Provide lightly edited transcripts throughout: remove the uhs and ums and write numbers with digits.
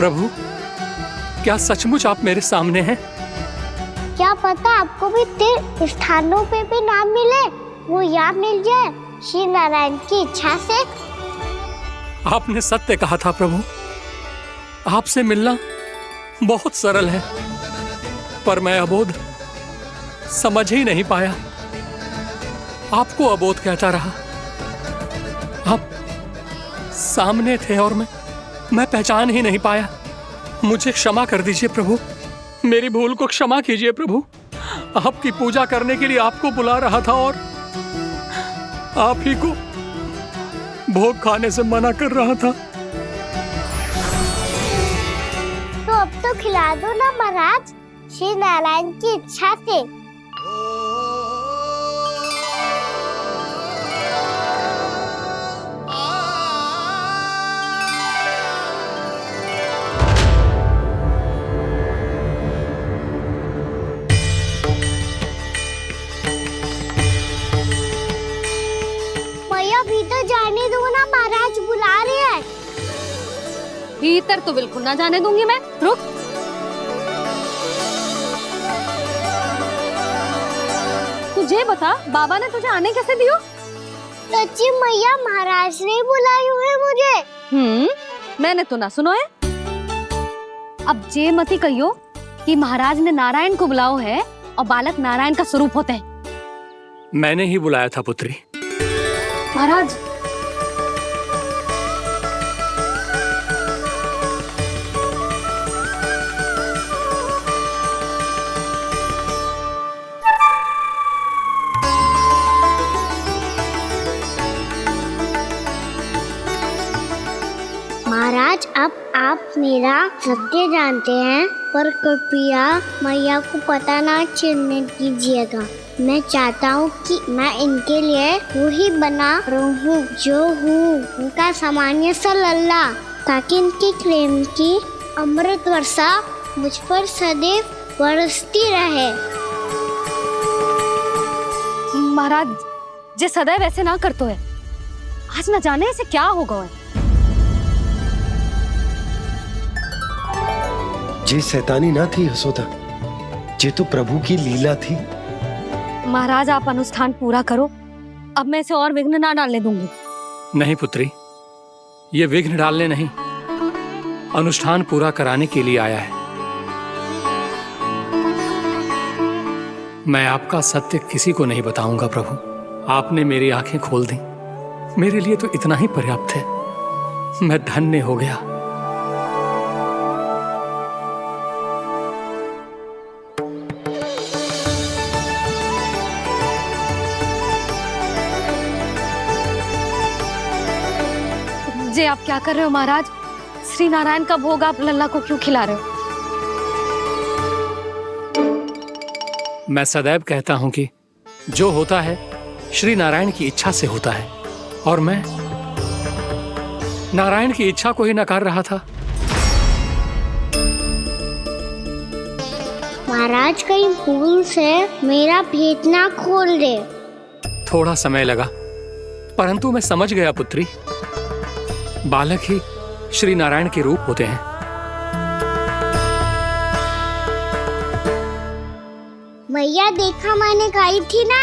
प्रभु, क्या सचमुच आप मेरे सामने हैं? क्या पता आपको भी तीर्थ स्थानों पे भी नाम मिले, वो यहाँ मिल जाए श्री नारायण की इच्छा से। आपने सत्य कहा था प्रभु, आपसे मिलना बहुत सरल है, पर मैं अबोध समझ ही नहीं पाया। आपको अबोध कहता रहा। आप सामने थे और मैं पहचान ही नहीं पाया। मुझे क्षमा कर दीजिए प्रभु, मेरी भूल को क्षमा कीजिए प्रभु। आपकी पूजा करने के लिए आपको बुला रहा था और आप ही को भोग खाने से मना कर रहा था। तो अब तो खिला दो ना महाराज, श्री नारायण की इच्छा से। भीतर जाने दो ना, महाराज बुला रहे हैं। भीतर तो बिल्कुल ना जाने दूंगी मैं। रुक। तुझे बता, बाबा ने तुझे आने कैसे दियो? सच्ची मैया, महाराज ने बुलाई हुए मुझे। मैंने तो ना सुनो है। अब जे मती कहियो कि महाराज ने नारायण को बुलाओ है और बालक नारायण का स्वरूप होते हैं। मैंने ही बुलाया था पुत्री। महाराज, महाराज, अब आप मेरा सत्य जानते हैं, पर कृपया मैया को पता ना चलने दीजिएगा। मैं चाहता हूँ कि मैं इनके लिए वही बना रहूँ जो हूँ, उनका सामान्य सा लल्ला, ताकि इनके प्रेम की अमृत वर्षा मुझ पर सदैव बरसती रहे। महाराज, जे सदैव ऐसे ना करतो है, आज न जाने इसे क्या होगा है। जे शैतानी ना थी यशोदा, जे तो प्रभु की लीला थी। महाराज, आप अनुष्ठान पूरा करो, अब मैं इसे और विघ्न ना डालने दूंगी। नहीं पुत्री, ये विघ्न डालने नहीं, अनुष्ठान पूरा कराने के लिए आया है। मैं आपका सत्य किसी को नहीं बताऊंगा प्रभु। आपने मेरी आंखें खोल दी, मेरे लिए तो इतना ही पर्याप्त है। मैं धन्य हो गया। जे आप क्या कर रहे हो महाराज? श्री नारायण का भोग आप लल्ला को क्यों खिला रहे हो? मैं सदैव कहता हूं कि जो होता है श्री नारायण की इच्छा से होता है, और मैं नारायण की इच्छा को ही नकार रहा था। महाराज, कहीं भूल से मेरा भेद ना खोल दे। थोड़ा समय लगा, परंतु मैं समझ गया पुत्री। बालक ही श्री नारायण के रूप होते हैं। मैया, देखा मैंने कही थी ना।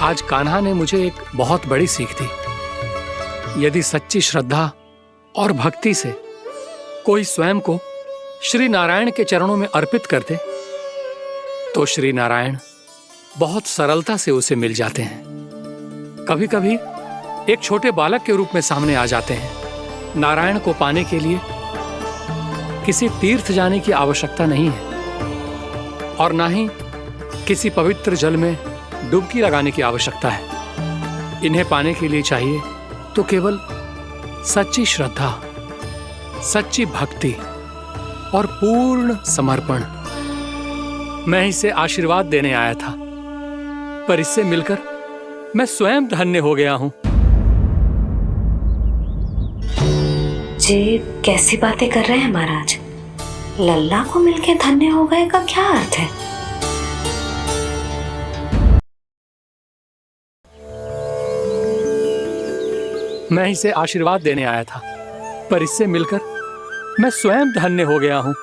आज कान्हा ने मुझे एक बहुत बड़ी सीख दी। यदि सच्ची श्रद्धा और भक्ति से कोई स्वयं को श्री नारायण के चरणों में अर्पित कर दे, तो श्री नारायण बहुत सरलता से उसे मिल जाते हैं। कभी कभी एक छोटे बालक के रूप में सामने आ जाते हैं। नारायण को पाने के लिए किसी तीर्थ जाने की आवश्यकता नहीं है, और ना ही किसी पवित्र जल में डुबकी लगाने की आवश्यकता है। इन्हें पाने के लिए चाहिए तो केवल सच्ची श्रद्धा, सच्ची भक्ति और पूर्ण समर्पण। मैं इसे आशीर्वाद देने आया था, पर इससे मिलकर मैं स्वयं धन्य हो गया हूं। जी, कैसी बातें कर रहे हैं महाराज? लल्ला को मिलके धन्य हो गए का क्या अर्थ है? मैं इसे आशीर्वाद देने आया था, पर इससे मिलकर मैं स्वयं धन्य हो गया हूँ।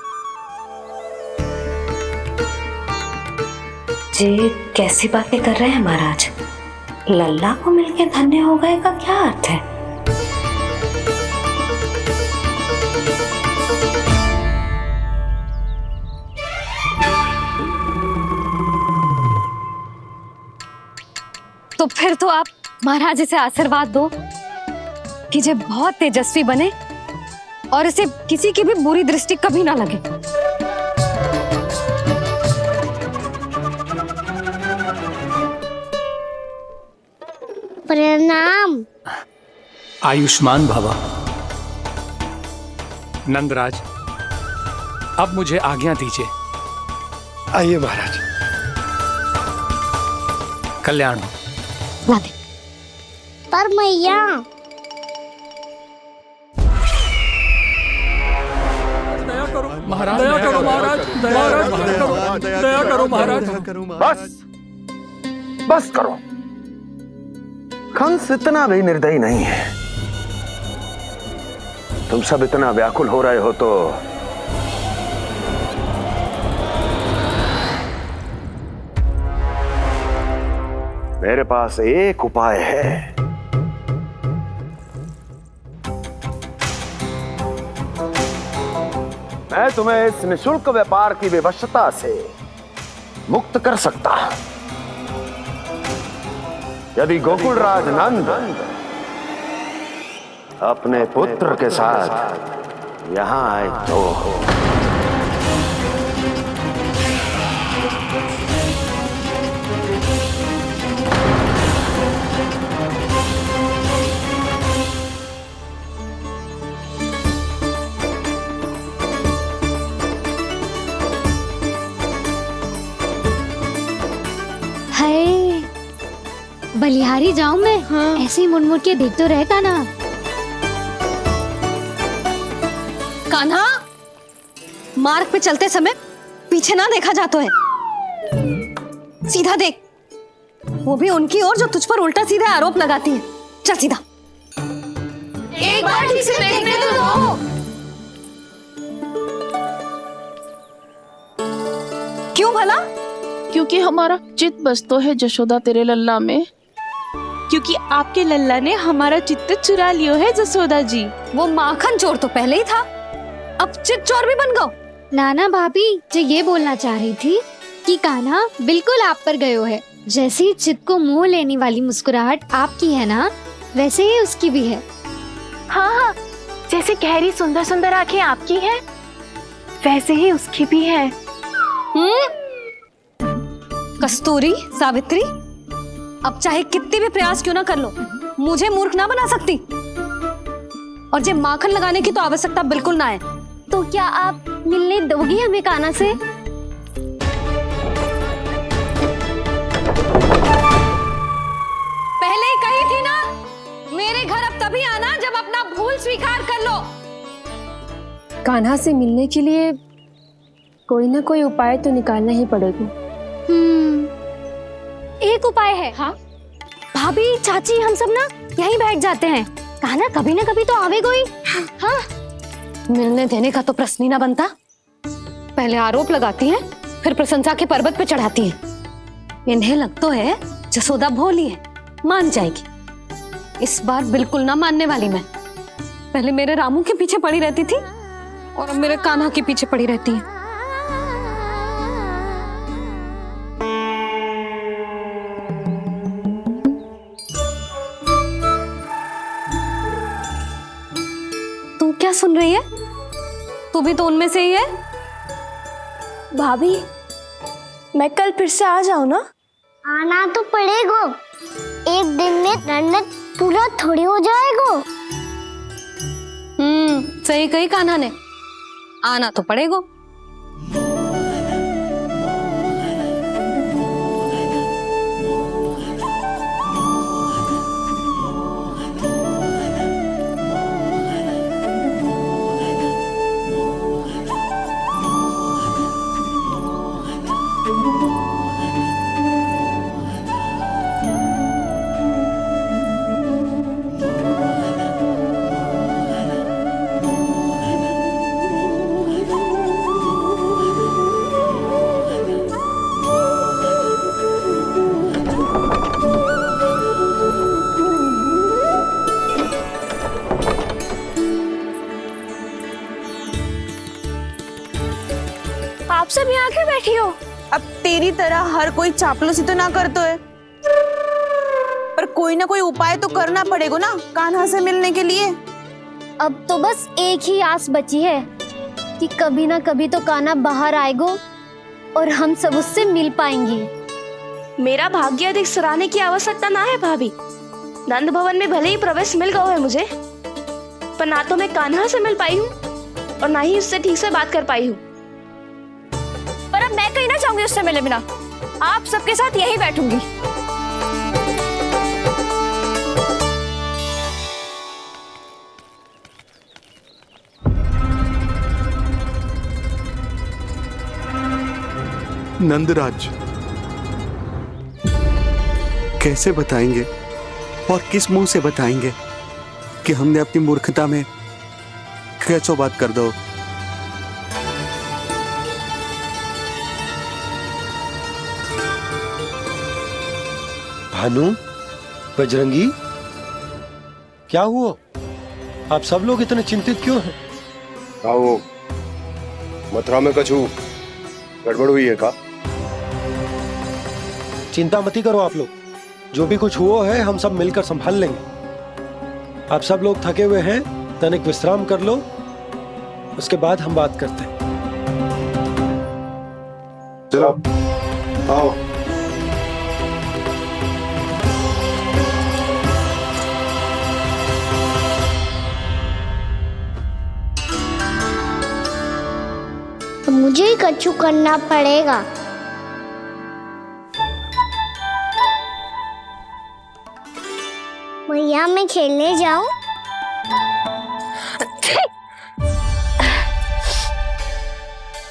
ये कैसी बातें कर रहे हैं महाराज? लल्ला को मिलके धन्य हो गए का क्या अर्थ है? तो फिर तो आप महाराज इसे आशीर्वाद दो कि ये बहुत तेजस्वी बने और इसे किसी की भी बुरी दृष्टि कभी ना लगे। प्रणाम। आयुष्मान भव। नंदराज, अब मुझे आज्ञा दीजिए। आइए महाराज। कल्याण हो। राधे। पर मैया, महाराज दया करो, महाराज दया करो, महाराज। बस करो। कंस इतना भी निर्दयी नहीं है। तुम सब इतना व्याकुल हो रहे हो तो मेरे पास एक उपाय है। मैं तुम्हें इस निःशुल्क व्यापार की विवशता से मुक्त कर सकता। यदि गोकुलराज नंद अपने पुत्र के साथ यहां आए तो हाय, बलिहारी जाऊं मैं? हाँ। ऐसे ही मुड़ के देख तो रहता ना। कान्हा, मार्ग पे चलते समय पीछे ना देखा जाता है, सीधा देख। वो भी उनकी ओर जो तुझ पर उल्टा सीधा आरोप लगाती है। चल सीधा। एक बार ठीक से देखने तो दो। क्यों भला? क्योंकि हमारा चित्त बसतो है जशोदा तेरे लल्ला में। क्योंकि आपके लल्ला ने हमारा चित्त चुरा लियो है जसोदा जी। वो माखन चोर तो पहले ही था, अब चित चोर भी बन गो। नाना भाभी जो ये बोलना चाह रही थी कि कान्हा बिल्कुल आप पर गयो है। जैसे ही चित को मोह लेने वाली मुस्कुराहट आपकी है ना, वैसे ही उसकी भी है। हाँ हाँ, जैसे गहरी सुंदर सुंदर आंखें आपकी हैं, वैसे ही उसकी भी है। कस्तूरी, सावित्री, अब चाहे कितने भी प्रयास क्यों ना कर लो, मुझे मूर्ख ना बना सकती। और जे माखन लगाने की तो आवश्यकता बिल्कुल ना है। तो क्या आप मिलने दोगी हमें कान्हा से? पहले ही कही थी ना, मेरे घर अब तभी आना जब अपना भूल स्वीकार कर लो। कान्हा से मिलने के लिए कोई ना कोई उपाय तो निकालना ही पड़ेगा। एक उपाय है। हाँ भाभी, चाची, हम सब ना यहीं बैठ जाते हैं। कान्हा कभी ना कभी तो आवेगा ही। हाँ, मिलने देने का तो प्रश्न ही ना बनता। पहले आरोप लगाती हैं, फिर प्रशंसा के पर्वत पे चढ़ाती हैं। इन्हें लगता है जसोदा भोली है, मान जाएगी। इस बार बिल्कुल ना मानने वाली मैं। पहले मेरे रामू के पीछे पड़ी रहती थी और अब मेरे कान्हा के पीछे पड़ी रहती है। तू क्या सुन रही है? तू भी तो उनमें से ही है। भाभी, मैं कल फिर से आ जाऊं ना? आना तो पड़ेगा। एक दिन में रन्नत पूरा थोड़ी हो जाएगा। सही कही कान्हा ने, आना तो पड़ेगा। आप सब यहाँ क्यों बैठी हो? अब तेरी तरह हर कोई चापलूसी तो ना करतो है, पर कोई ना कोई उपाय तो करना पड़ेगा ना कान्हा से मिलने के लिए। अब तो बस एक ही आस बची है कि कभी ना कभी तो कान्हा बाहर आएगो और हम सब उससे मिल पाएंगे। मेरा भाग्य अधिक सराहने की आवश्यकता ना है भाभी। नंद भवन में भले ही प्रवेश मिल गया है मुझे, पर ना तो मैं कान्हा से मिल पाई हूँ और ना ही उससे ठीक से बात कर पाई हूँ। पर अब मैं कहीं ना चाहूंगी उससे मिले बिना। आप सबके साथ यहीं बैठूंगी। नंदराज, कैसे बताएंगे और किस मुंह से बताएंगे कि हमने अपनी मूर्खता में कैसो बात कर दो। भानु, बजरंगी, क्या हुआ? आप सब लोग इतने चिंतित क्यों हैं? आओ, मथुरा में कछु गड़बड़ हुई है का? चिंता मत करो आप लोग, जो भी कुछ हुआ है हम सब मिलकर संभाल लेंगे। आप सब लोग थके हुए हैं, तनिक विश्राम कर लो, उसके बाद हम बात करते हैं। चलो आओ। तो मुझे ही कछु करना पड़ेगा। भैया मैं खेलने जाऊं?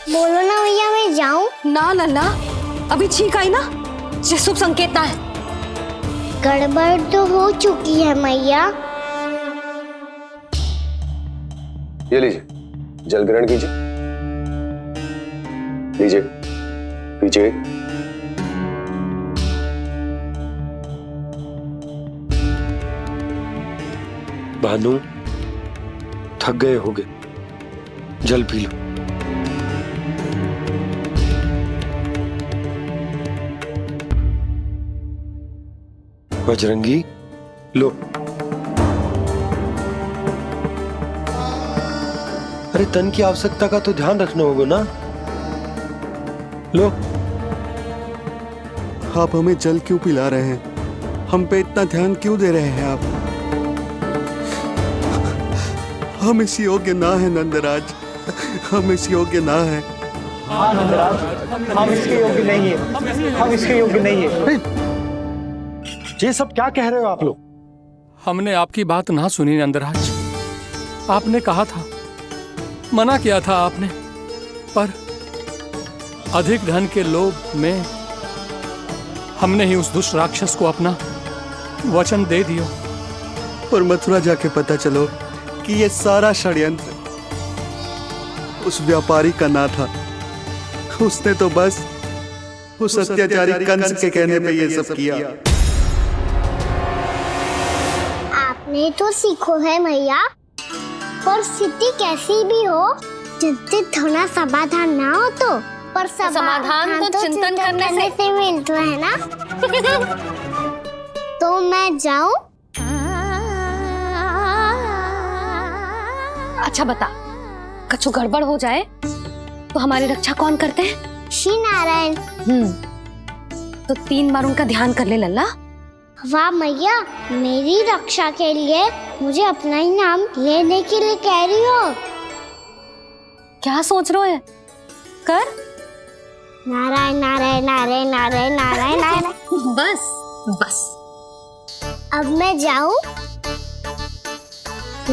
बोलो ना भैया, मैं जाऊं? ना लल्ला, अभी छींक आई ना, ये शुभ संकेत ना है। गड़बड़ तो हो चुकी है मैया। ये लीजिए, जल ग्रहण कीजिए। लीजिए, पीछे। भानु, थक गए होगे, जल पी लो। बजरंगी, लो। अरे तन की आवश्यकता का तो ध्यान रखना होगा ना। लो। आप हमें जल क्यों पिला रहे हैं? हम पे इतना ध्यान क्यों दे रहे हैं आप? हम इस योग्य ना है नंदराज, हम इस योग्य ना है। हाँ नंदराज, हम इसके योग्य नहीं है, हम इसके योग्य नहीं है। ये सब क्या कह रहे हो आप लोग? हमने आपकी बात ना सुनी नंदराज। आपने कहा था, मना किया था आपने, पर अधिक धन के लोभ में हमने ही उस दुष्ट राक्षस को अपना वचन दे दिया। पर मथुरा जाके पता चलो कि ये सारा षड्यंत्र उस व्यापारी का ना था। उसने तो बस उस अत्याचारी कंस के कहने पे ये सब किया। आपने तो सीखो है भैया, पर स्थिति कैसी भी हो, चिंतित होना समाधान ना हो तो, पर समाधान तो चिंतन करने से मिलता है ना। तो मैं जाऊं? अच्छा बता, कछु गड़बड़ हो जाए तो हमारी रक्षा कौन करते हैं? श्री नारायण। तो 3 बार उनका ध्यान कर ले लल्ला। वाह मैया, मेरी रक्षा के लिए मुझे अपना ही नाम लेने के लिए कह रही हो? क्या सोच रहे हो? कर। नारायण नारायण नारायण नारायण नारायण नारायण। बस बस। अब मैं जाऊं?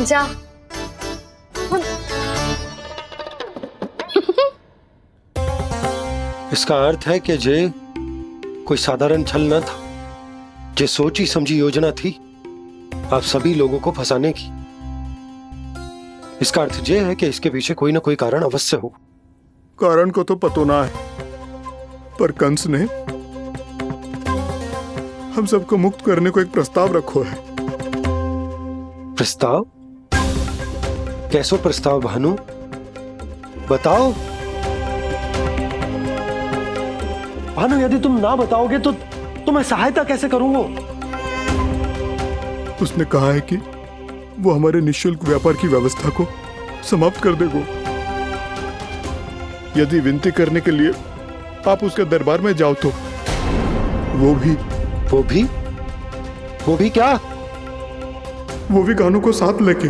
जा। इसका अर्थ है कि जे कोई साधारण छल न था, जे सोची समझी योजना थी आप सभी लोगों को फंसाने की। इसका अर्थ ये है कि इसके पीछे कोई ना कोई कारण अवश्य हो। कारण को तो पतो ना है, पर कंस ने हम सबको मुक्त करने को एक प्रस्ताव रखो है। प्रस्ताव? कैसो प्रस्ताव भानु, बताओ। भानु, यदि तुम ना बताओगे तो मैं सहायता कैसे करूंगा? उसने कहा है कि वो हमारे निःशुल्क व्यापार की व्यवस्था को समाप्त कर देगा। यदि विनती करने के लिए आप उसके दरबार में जाओ तो वो भी क्या? वो भी कानों को साथ लेके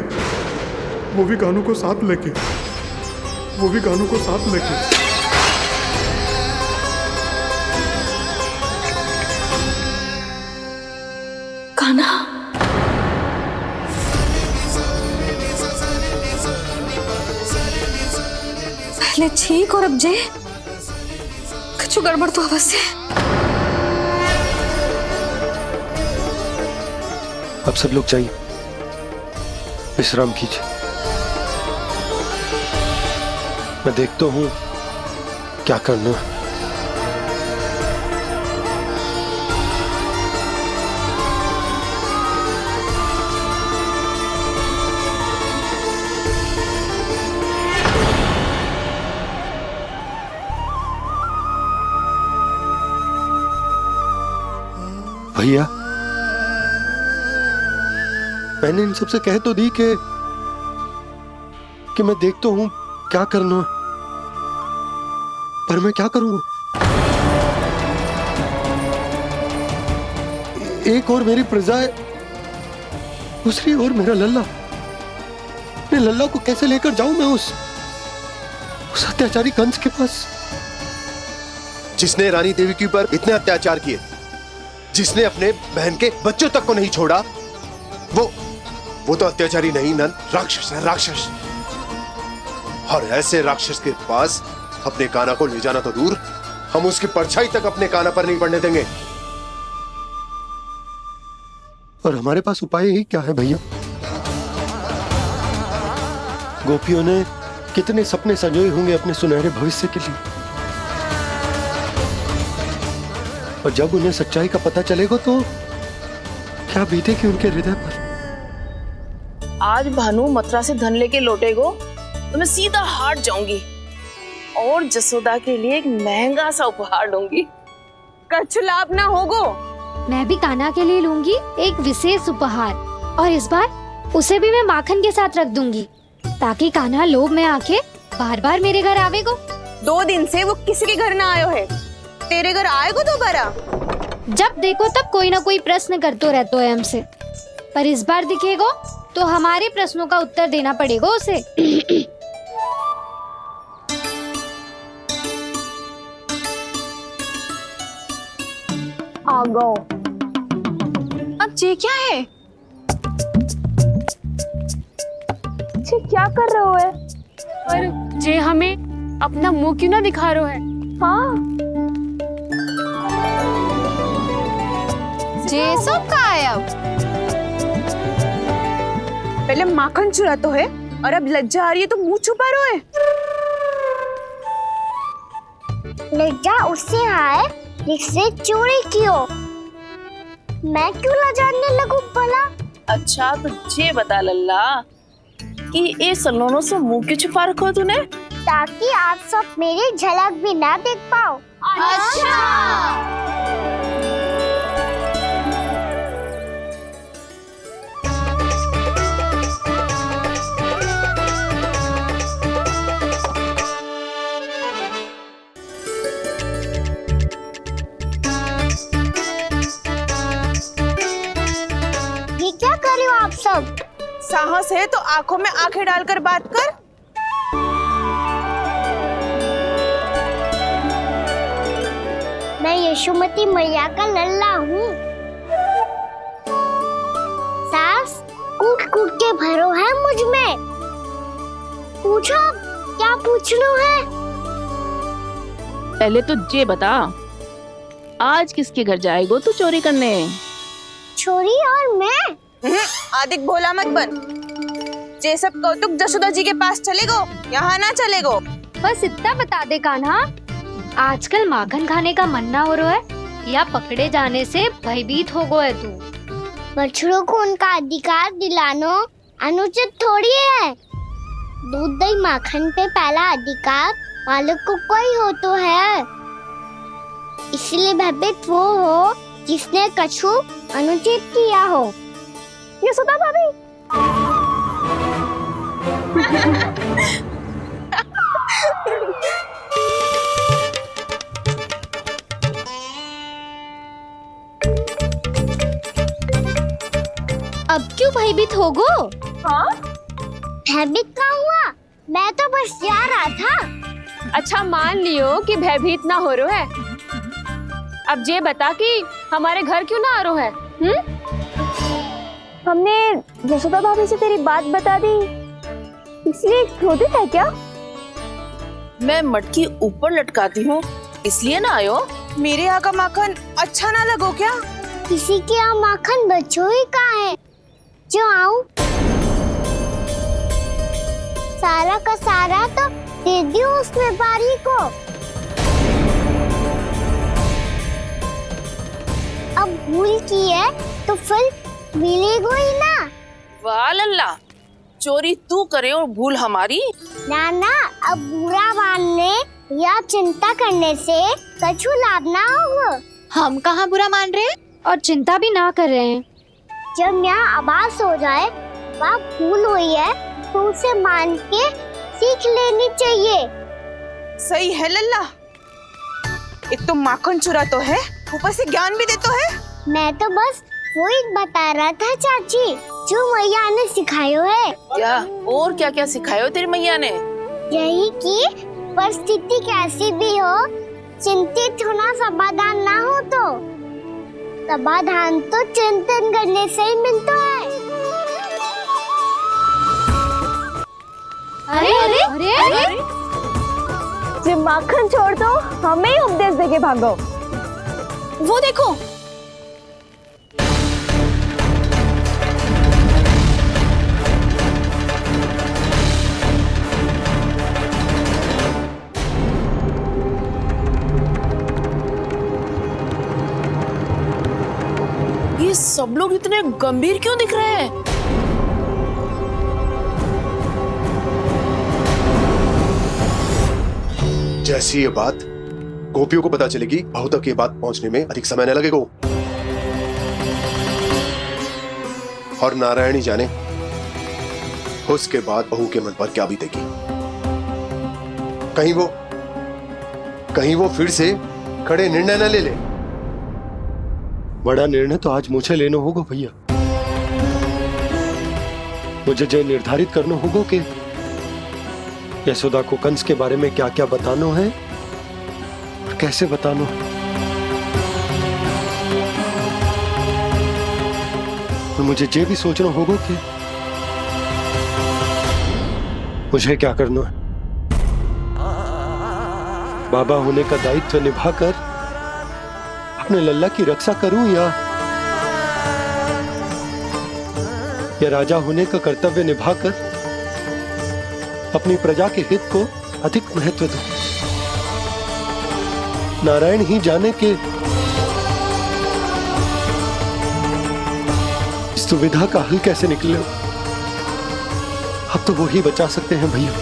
कान्हा, पहले ठीक और अब जे कुछ गड़बड़ तो अवश्य है। अब सब लोग जाइए, विश्राम कीजिए। मैं देखता हूं क्या करना है। भैया, मैंने इन सबसे कह तो दी कि मैं देखता हूं क्या करना, पर मैं क्या करूंगा? एक और मेरी प्रजा है, दूसरी ओर मेरा लल्ला। मैं लल्ला को कैसे लेकर जाऊं मैं उस अत्याचारी कंस के पास, जिसने रानी देवी के ऊपर इतने अत्याचार किए, जिसने अपने बहन के बच्चों तक को नहीं छोड़ा, वो तो अत्याचारी नहीं नंद, राक्षस है, राक्षस। और ऐसे राक्षस के पास अपने कान्हा को ले जाना तो दूर, हम उसकी परछाई तक अपने कान्हा पर नहीं पड़ने देंगे। और हमारे पास उपाय ही क्या है भैया? गोपियों ने कितने सपने संजोए होंगे अपने सुनहरे भविष्य के लिए, और जब उन्हें सच्चाई का पता चलेगा तो क्या बीतेगी उनके हृदय पर? आज भानु मथुरा से धन लेके लौटेगो तो मैं सीधा हाट जाऊंगी और जसोदा के लिए एक महंगा सा उपहार दूंगी। कछु लाभ ना होगो। मैं भी कान्हा के लिए लूंगी एक विशेष उपहार, और इस बार उसे भी मैं माखन के साथ रख दूंगी, ताकि कान्हा लोभ में आके बार बार मेरे घर आवेगो। 2 दिन से वो किसी के घर ना आयो है, तेरे घर आएगो दोबारा? जब देखो तब कोई ना कोई प्रश्न करते रहते है हमसे, पर इस बार दिखेगो तो हमारे प्रश्नों का उत्तर देना पड़ेगा उसे। आ गो। अब ये क्या है? ये क्या कर रहे हो है? पर जे हमें अपना मुंह क्यों ना दिखा रहे है? हाँ, जे सब का है अब? पहले माखन चुरा तो है और अब लज्जा आ रही है तो मुंह छुपा रहे है। लज्जा उससे आए जिससे चोरी की हो। मैं क्यों लजाने लगूं भला? अच्छा तो ये बता लल्ला कि ये सलोनों से मुंह क्यों छुपा रखो तूने? ताकि आप सब मेरी झलक भी ना देख पाओ। अच्छा। ये क्या कर रहे हो आप सब? साहस है तो आंखों में आंखें डालकर बात कर। मैं यशोमती मैया का लल्ला हूँ। सास कूट कूट के भरो है मुझ में। पूछो क्या पूछना है? पहले तो ये बता, आज किसके घर जाएगो तू चोरी करने? छोरी और मैं? आदिक भोला मत बन। ये सब कौतुक जसोदा जी के पास चलेगो, यहाँ ना चलेगो। बस इतना बता दे कान्हा, आजकल माखन खाने का मन ना हो रहा है या पकड़े जाने से भयभीत हो गया है तू? बछड़ों को उनका अधिकार दिलाना अनुचित थोड़ी है। दूध दही माखन पे पहला अधिकार मालिक को कोई हो तो है। इसलिए भयभीत वो हो जिसने कछु अनुचित किया हो। यशोदा भाभी। अब क्यों भयभीत हो गो? हाँ? भयभीत का हुआ, मैं तो बस जा रहा था। अच्छा मान लियो कि भयभीत ना हो रो है। अब ये बता कि हमारे घर क्यों ना आ रो है? हमने यशोदा भाभी से तेरी बात बता दी, इसलिए क्रोधित है क्या? मैं मटकी ऊपर लटकाती हूँ इसलिए ना आयो। मेरे यहाँ का माखन अच्छा ना लगो क्या? किसी के यहाँ माखन बचो ही कहाँ है जो आऊं? सारा का सारा तो दे दियो उस व्यापारी को। अब भूल की है तो फिर मिलेगा ही ना। वाह लल्ला, चोरी तू करे और भूल हमारी। नाना, अब बुरा मानने या चिंता करने से कछु लाभ ना होगा। हम कहाँ बुरा मान रहे हैं और चिंता भी ना कर रहे हैं। जब यहाँ आभास हो जाए वहाँ भूल हुई है तो उसे मान के सीख लेनी चाहिए। सही है लल्ला, एक तो माखन चुरा तो है, ऊपर से ज्ञान भी दे तो है। मैं तो बस वही बता रहा था चाची जो मैया ने सिखायो है। क्या और क्या क्या सिखायो तेरी मैया ने? यही कि परिस्थिति कैसी भी हो, चिंतित होना समाधान ना हो तो समाधान तो चिंतन करने से ही मिलता है। अरे अरे अरे, अरे? जब माखन छोड़ दो हमें ही उपदेश देके भागो। वो देखो, ये सब लोग इतने गंभीर क्यों दिख रहे हैं? जैसी ये बात गोपियों को पता चलेगी, बहू तक ये बात पहुंचने में अधिक समय न लगेगा। और नारायणी जाने उसके बाद बहू के मन पर क्या बीतेगी। कहीं वो फिर से खड़े निर्णय न ले ले। बड़ा निर्णय तो आज मुझे लेना होगा भैया। मुझे जो निर्धारित करना होगा कि यशोदा को कंस के बारे में क्या क्या बताना है और कैसे बताना है। और मुझे ये भी सोचना होगा कि मुझे क्या करना है। बाबा होने का दायित्व निभाकर अपने लल्ला की रक्षा करूं या राजा होने का कर्तव्य निभाकर अपनी प्रजा के हित को अधिक महत्व दूं। नारायण ही जाने के इस दुविधा का हल कैसे निकले। अब तो वो ही बचा सकते हैं भैया।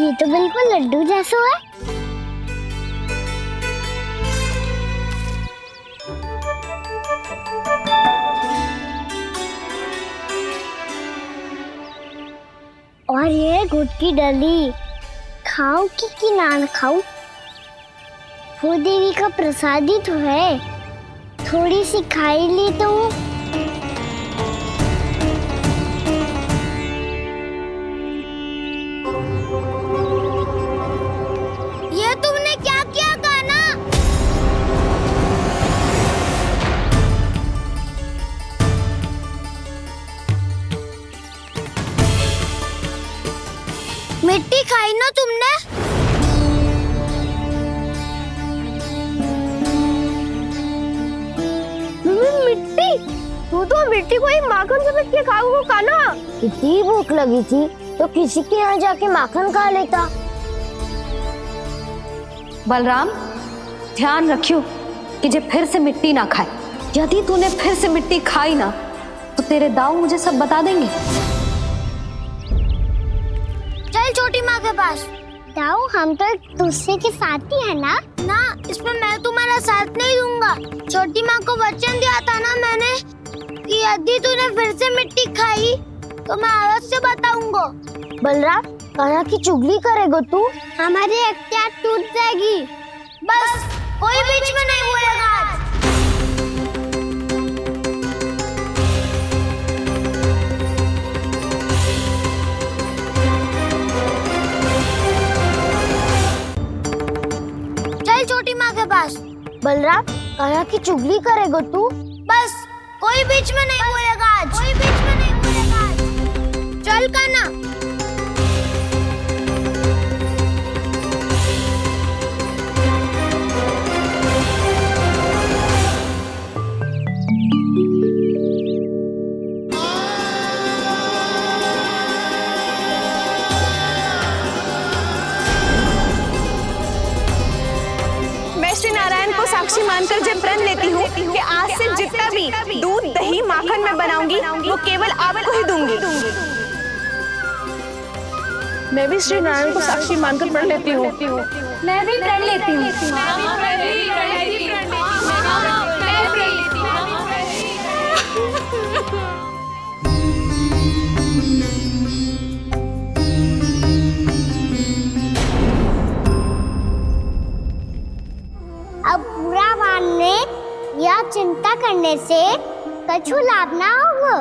ये तो बिल्कुल लड्डू जैसा है। और ये गुड़ की डली खाऊं कि ना खाऊं? वो देवी का प्रसाद ही तो है, थोड़ी सी खाई ली तो। ये तुमने क्या किया कान्हा? मिट्टी खाई ना तुमने? मिट्टी? तू तो मिट्टी को ही माखन समझ के खाओगे कान्हा। इतनी भूख लगी थी तो किसी के यहाँ जाके माखन खा लेता। बलराम, ध्यान रखियो कि जे फिर से मिट्टी ना खाए। यदि तूने फिर से मिट्टी खाई ना तो तेरे दाऊ मुझे सब बता देंगे। चल छोटी माँ के पास। दाऊ, हम तो एक दूसरे के साथी है ना? ना, इसमें मैं तुम्हारा साथ नहीं दूंगा। छोटी माँ को वचन दिया था ना मैंने कि यदि तूने फिर से मिट्टी खाई तो मैं अवश्य बताऊंगा। बलराम, कान्हा की चुगली करेगा तू? हमारी अख्तियार टूट जाएगी। बस कोई बीच में नहीं बोलेगा आज। चल छोटी माँ के पास। बलराम, कान्हा की चुगली करेगा तू? बस कोई बीच में नहीं बोलेगा आज। कोई बीच में नहीं बोलेगा आज। चल कान्हा। मैं श्री नारायण को साक्षी मानकर जब प्रण लेती हूँ कि आज से जितना भी दूध दही माखन मैं बनाऊंगी वो केवल आपको ही दूंगी। मैं भी श्री नारायण को साक्षी मानकर प्रण लेती हूँ। मैं भी प्रण लेती हूँ। अब बुरा मानने या चिंता करने से कछु लाभ ना होगा।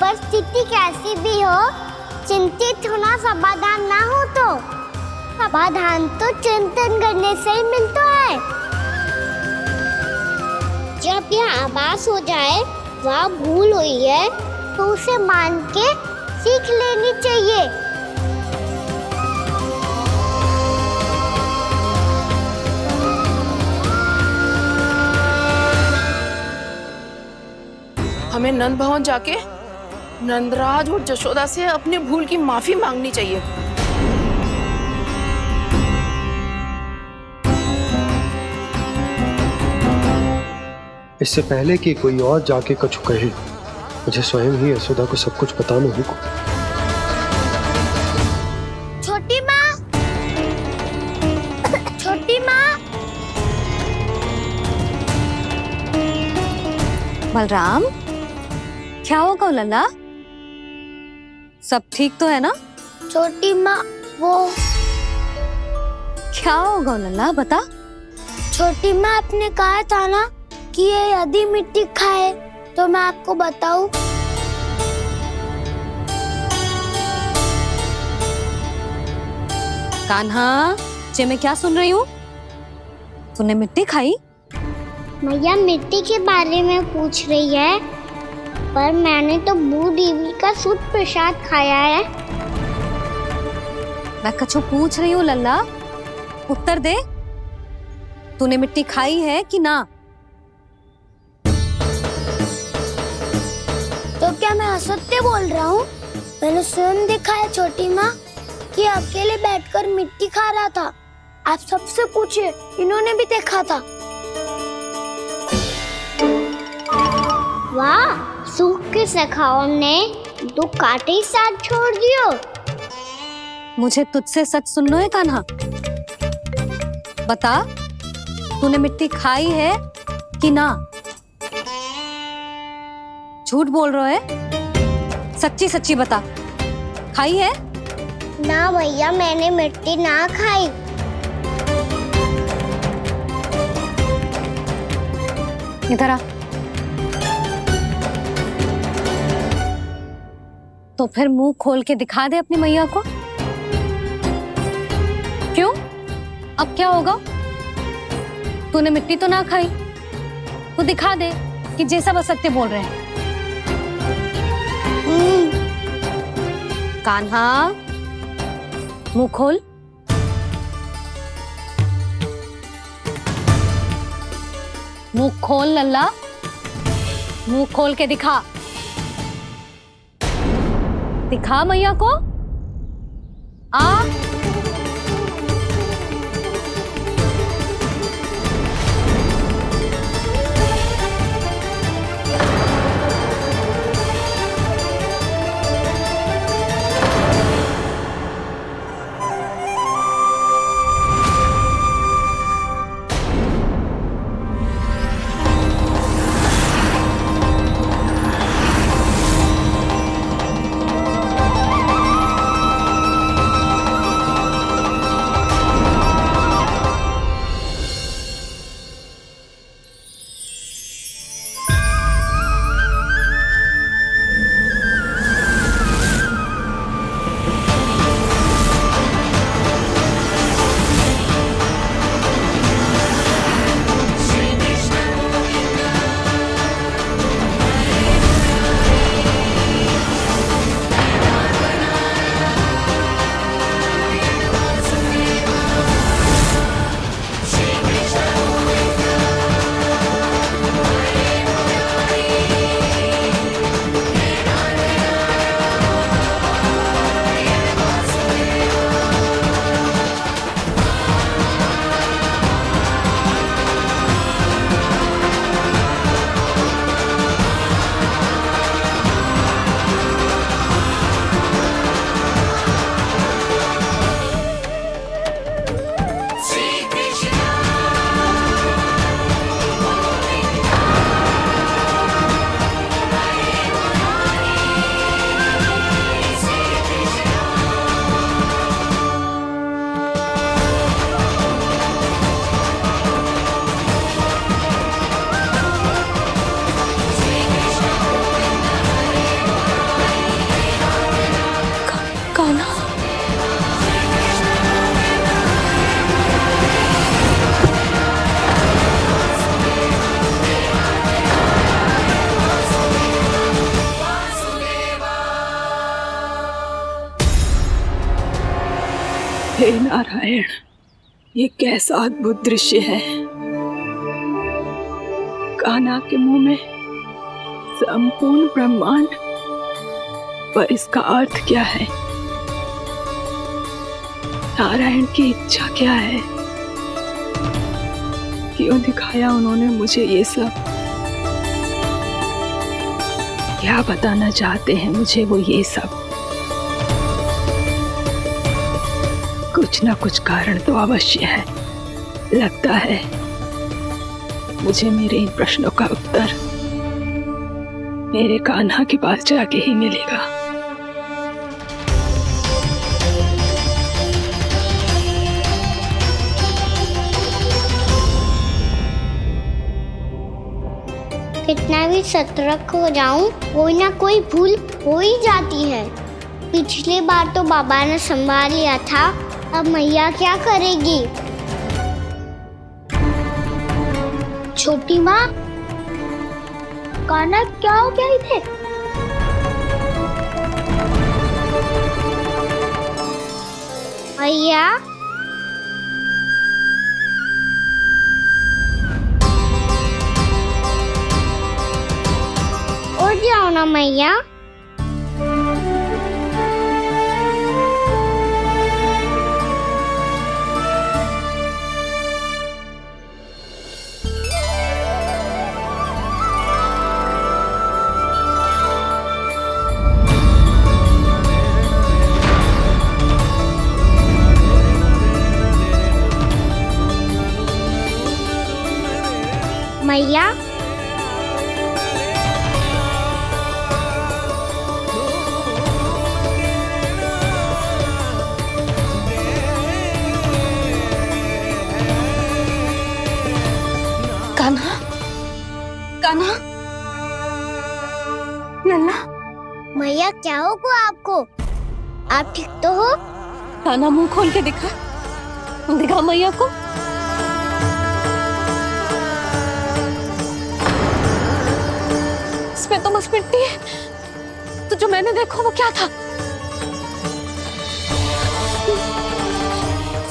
परिस्थिति कैसी भी हो, चिंतित होना समाधान ना हो तो समाधान तो चिंतन करने से ही मिलता है। जब यह आभास हो जाए वह भूल हुई है तो उसे मान के सीख लेनी चाहिए। हमें नंद भवन जाके नंदराज और जशोदा से अपनी भूल की माफी मांगनी चाहिए। इससे पहले कि कोई और जाके कछु कहे, मुझे स्वयं ही यशोदा को सब कुछ बताना होगा। छोटी माँ, छोटी माँ। बलराम, क्या होगा लल्ला? सब ठीक तो है ना? छोटी माँ, वो क्या होगा लल्ला, बता। छोटी माँ, आपने कहा था ना कि ये यदि मिट्टी खाए तो मैं आपको बताऊं। कान्हा, जे मैं क्या सुन रही हूँ? तूने मिट्टी खाई? मैया मिट्टी के बारे में पूछ रही है, पर मैंने तो भू देवी का शुद्ध प्रसाद खाया है। मैं कछु पूछ रही हूँ लल्ला, उत्तर दे। तूने मिट्टी खाई है कि ना? तो क्या मैं असत्य बोल रहा हूँ? मैंने स्वयं देखा है छोटी माँ कि अकेले बैठकर मिट्टी खा रहा था। आप सबसे पूछिए, इन्होंने भी देखा था। वाह, सूख के सखाओं ने दो कांटे ही साथ छोड़ दियो। मुझे तुझसे सच सुनना है कान्हा। बता, तूने मिट्टी खाई है कि ना? झूठ बोल रहा है, सच्ची सच्ची बता, खाई है? ना भैया, मैंने मिट्टी ना खाई। इधर आ। तो फिर मुंह खोल के दिखा दे अपनी मैया को। क्यों? अब क्या होगा? तूने मिट्टी तो ना खाई, तो दिखा दे कि जे सब असत्य बोल रहे हैं। कान्हा, मुंह खोल। मुंह खोल लल्ला, मुंह खोल के दिखा। दिखा मैया को। आ हे नारायण, ये कैसा अद्भुत दृश्य है। कान्हा के मुंह में संपूर्ण ब्रह्मांड, पर इसका अर्थ क्या है? नारायण की इच्छा क्या है? क्यों दिखाया उन्होंने मुझे ये सब? क्या बताना चाहते हैं मुझे वो ये सब? कुछ ना कुछ कारण तो अवश्य है। लगता है मुझे मेरे इन प्रश्नों का उत्तर मेरे कान्हा के पास जाके ही मिलेगा। कितना भी सतर्क हो जाऊं, कोई ना कोई भूल हो ही जाती है। पिछली बार तो बाबा ने संभाल लिया था, अब मैया क्या करेगी? छोटी माँ, कान्हा क्या हो गया इधर? मैया, उठ जाओ ना मैया। मैया, कान्हा, कान्हा, लल्ला, मैया क्या होगा आपको? आप ठीक तो हो? कान्हा मुंह खोल के दिखा, दिखा मैया को। इसमें तो बस मिट्टी है, तो जो मैंने देखा वो क्या था?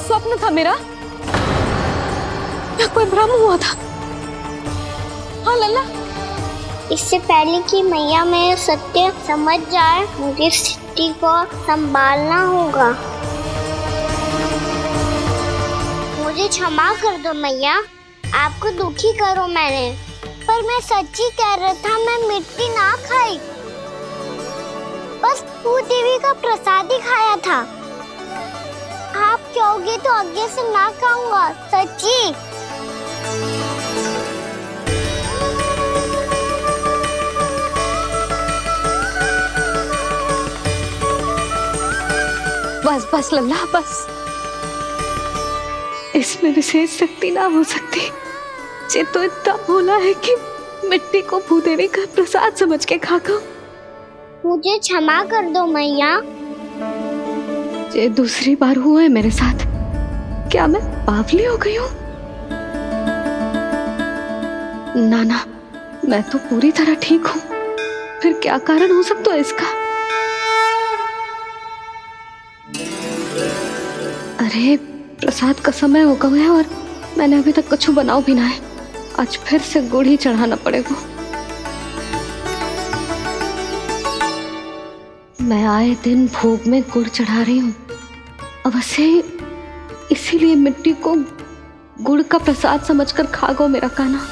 स्वप्न था मेरा या कोई भ्रम हुआ था? हाँ लल्ला, इससे पहले कि मैया मेरे सत्य समझ जाए, मुझे स्थिति को संभालना होगा। मुझे क्षमा कर दो मैया, आपको दुखी करो मैंने, पर मैं सच्ची कह रहा था, मैं मिट्टी ना खाई, बस भूदेवी का प्रसाद ही खाया था। आप कहोगे तो आगे से ना खाऊंगा, सच्ची। बस बस लल्ला बस, इसमें विशेष शक्ति ना हो सकती। ये तो इतना भोला है कि मिट्टी को भूदेवी का प्रसाद समझ के खागा। मुझे क्षमा कर दो मैया। ये दूसरी बार हुआ है मेरे साथ। क्या मैं बावली हो गई हूँ? ना, मैं तो पूरी तरह ठीक हूँ। फिर क्या कारण हो सकता है इसका? अरे प्रसाद का समय हो गया है और मैंने अभी तक कुछ बनाओ भी ना है। आज फिर से गुड़ ही चढ़ाना पड़ेगा। मैं आए दिन भोग में गुड़ चढ़ा रही हूँ, अवश्य इसीलिए मिट्टी को गुड़ का प्रसाद समझकर खागो मेरा कान्हा।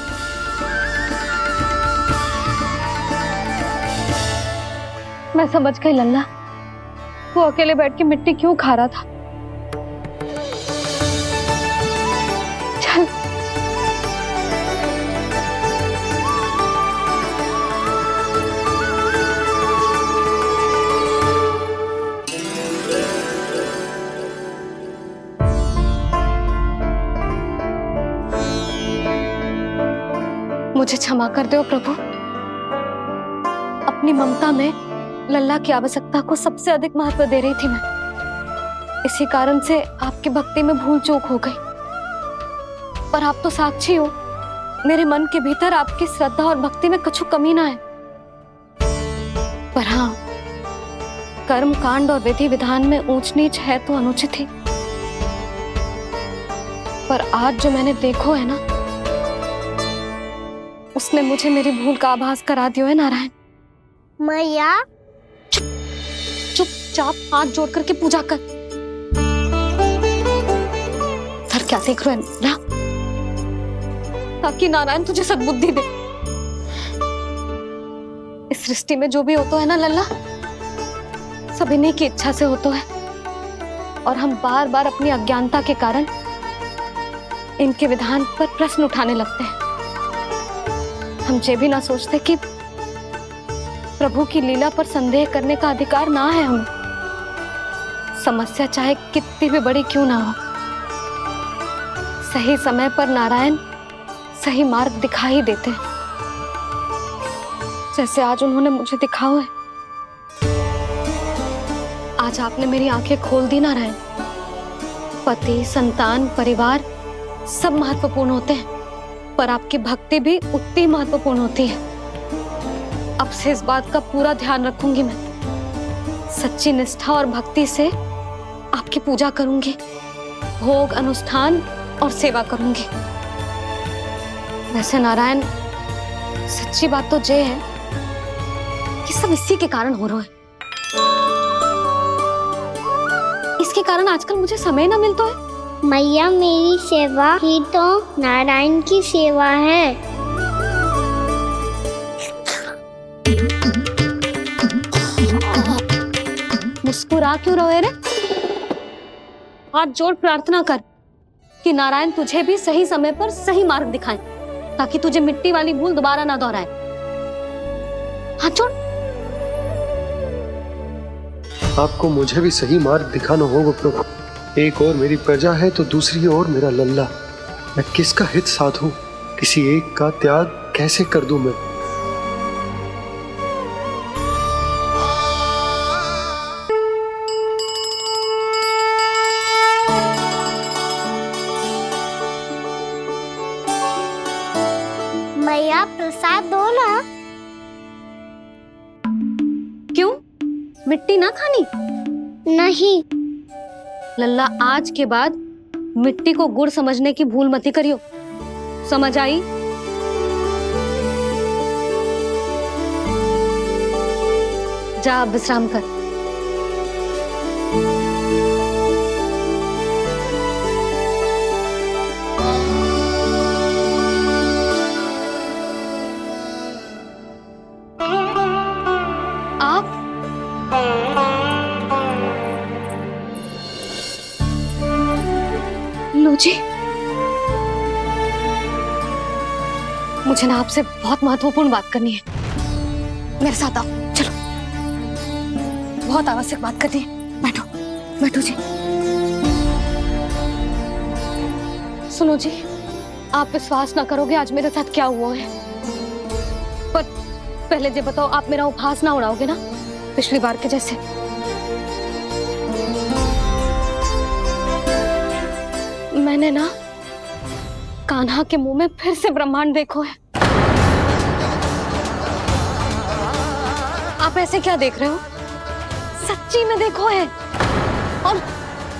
मैं समझ गई लल्ला, वो अकेले बैठ के मिट्टी क्यों खा रहा था। चल मुझे क्षमा कर दो प्रभु। अपनी ममता में लल्ला की आवश्यकता को सबसे अधिक महत्व दे रही थी मैं। इसी कारण से आपकी भक्ति में भूल चूक हो गई। पर आप तो साक्षी हो, मेरे मन के भीतर आपकी श्रद्धा और भक्ति में कुछ कमी ना है। पर हाँ, कर्म कांड और विधि विधान में ऊंच नीच है तो अनुचित ही। पर आज जो मैंने देखो है ना, उसने मुझे मेरी भूल का आभास करा दिया है नारायण। मैया चुपचाप हाथ जोड़ करके पूजा कर। सर क्या देख रहे हैं ना? ताकि नारायण तुझे सद्बुद्धि दे। इस सृष्टि में जो भी होता है ना लल्ला, सब इन्हीं की इच्छा से होता है। और हम बार बार अपनी अज्ञानता के कारण इनके विधान पर प्रश्न उठाने लगते हैं। हम ये भी ना सोचते कि प्रभु की लीला पर संदेह करने का अधिकार ना है हमें। समस्या चाहे कितनी भी बड़ी क्यों ना हो, सही समय पर नारायण सही मार्ग दिखा ही देते हैं, जैसे आज उन्होंने मुझे दिखाओ है। आज आपने मेरी आंखें खोल दी नारायण। पति, संतान, परिवार सब महत्वपूर्ण होते हैं, पर आपकी भक्ति भी उतनी महत्वपूर्ण होती है। अब से इस बात का पूरा ध्यान रखूंगी मैं। सच्ची निष्ठा और भक्ति से आपकी पूजा करूंगी, भोग, अनुष्ठान और सेवा करूंगी। वैसे नारायण, सच्ची बात तो ये है कि सब इसी के कारण हो रहा है। इसके कारण आजकल मुझे समय ना मिलता है। मैया, मेरी सेवा ही तो नारायण की सेवा है। मुस्कुरा क्यों रहे रे? हाथ जोड़ प्रार्थना कर कि नारायण तुझे भी सही समय पर सही मार्ग दिखाएं, ताकि तुझे मिट्टी वाली भूल दोबारा ना दोहराए। हाथ जोड़। आपको मुझे भी सही मार्ग दिखाना होगा प्रभु। एक और मेरी प्रजा है तो दूसरी ओर मेरा लल्ला। मैं किसका हित साधूं? किसी एक का त्याग कैसे कर दूं मैं? मैया प्रसाद दो ना। क्यों? मिट्टी ना खानी? नहीं। लल्ला, आज के बाद मिट्टी को गुड़ समझने की भूल मत करियो। समझ आई? जा विश्राम कर। आप लो जी, मुझे ना आपसे बहुत महत्वपूर्ण बात करनी है। मेरे साथ आओ, चलो। बहुत आवश्यक बात करनी है। बैठो, बैठो जी। सुनो जी, आप विश्वास ना करोगे आज मेरे साथ क्या हुआ है। पर पहले ये बताओ, आप मेरा उपहास ना उड़ाओगे ना, पिछली बार के जैसे? मैंने ना कान्हा के मुंह में फिर से ब्रह्मांड देखो है। आप ऐसे क्या देख रहे हो? सच्ची में देखो है। और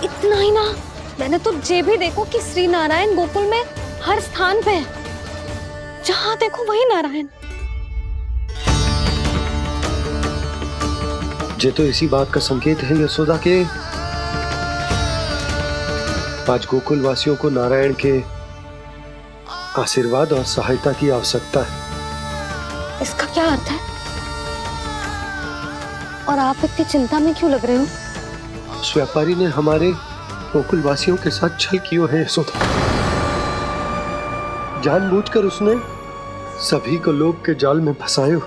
इतना ही ना, मैंने तो ये भी देखो कि श्री नारायण गोकुल में हर स्थान पे है। जहां देखो वही नारायण। ये तो इसी बात का संकेत है यशोदा के आज गोकुल वासियों को नारायण के आशीर्वाद और सहायता की आवश्यकता है। इसका क्या अर्थ है? और आप इतनी चिंता में क्यों लग रहे हो? उस व्यापारी ने हमारे गोकुल वासियों के साथ छल किया है यशोदा। जानबूझकर उसने सभी को लोग के जाल में फंसायो,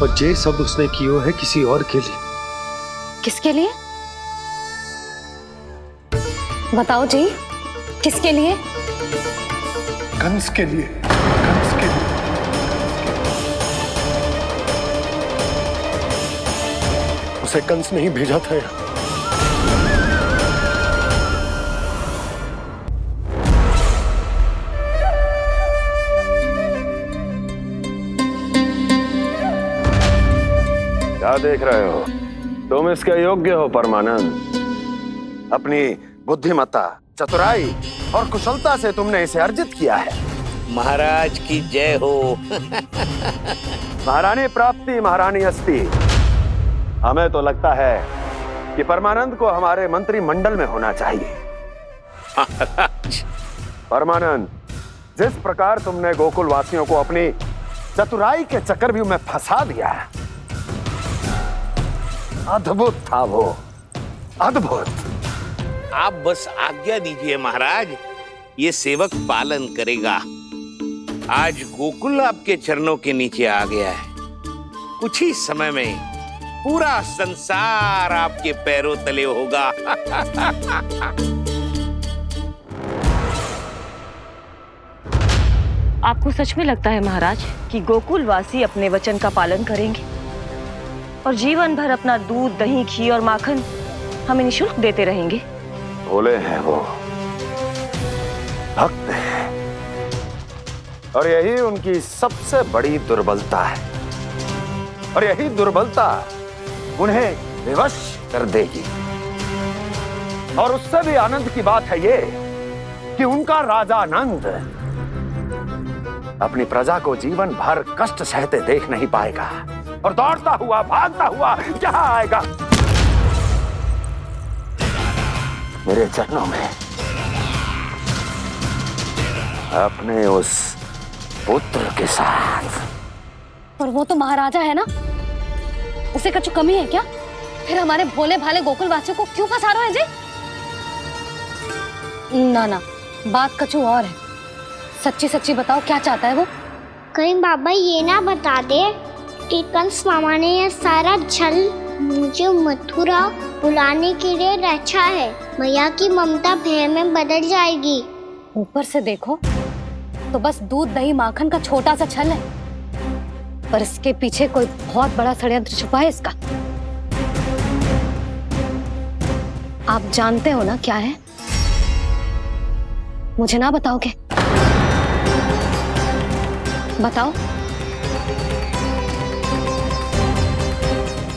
और ये सब उसने किया है किसी और के लिए। किसके लिए? बताओ जी, किसके लिए? कंस के लिए। कंस के लिए। उसे कंस नहीं भेजा था यहाँ। क्या देख रहे हो? तुम इसके योग्य हो परमानंद। अपनी बुद्धिमत्ता, चतुराई और कुशलता से तुमने इसे अर्जित किया है। महाराज की जय हो। महारानी प्राप्ति महारानी अस्ति। हमें तो लगता है कि परमानंद को हमारे मंत्रिमंडल में होना चाहिए। परमानंद, जिस प्रकार तुमने गोकुल वासियों को अपनी चतुराई के चक्रव्यूह में फंसा दिया है, अद्भुत था वो, अद्भुत। आप बस आज्ञा दीजिए महाराज, ये सेवक पालन करेगा। आज गोकुल आपके चरणों के नीचे आ गया है। कुछ ही समय में पूरा संसार आपके पैरों तले होगा। आपको सच में लगता है महाराज कि गोकुल वासी अपने वचन का पालन करेंगे और जीवन भर अपना दूध, दही, घी और माखन हमें निःशुल्क देते रहेंगे? भोले हैं वो, भक्त हैं, और यही उनकी सबसे बड़ी दुर्बलता है। और यही दुर्बलता उन्हें विवश कर देगी। और उससे भी आनंद की बात है ये कि उनका राजा नंद अपनी प्रजा को जीवन भर कष्ट सहते देख नहीं पाएगा और दौड़ता हुआ, भागता हुआ यहाँ आएगा मेरे चरणों में, अपने उस पुत्र के साथ। पर वो तो महाराजा है ना, उसे कुछ कमी है क्या? फिर हमारे भोले भाले गोकुल वासियों को क्यों फंसा रहे हैं जी? ना ना, बात कुछ और है। सच्ची सच्ची बताओ, क्या चाहता है वो? कहीं बाबा ये ना बता दे कि कंस मामा ने यह सारा छल मुझे मथुरा बुलाने के लिए रचा है। मैया की ममता भय में बदल जाएगी। ऊपर से देखो तो बस दूध दही माखन का छोटा सा छल है, पर इसके पीछे कोई बहुत बड़ा षड्यंत्र छुपा है इसका। आप जानते हो ना क्या है? मुझे ना बताओगे? बताओ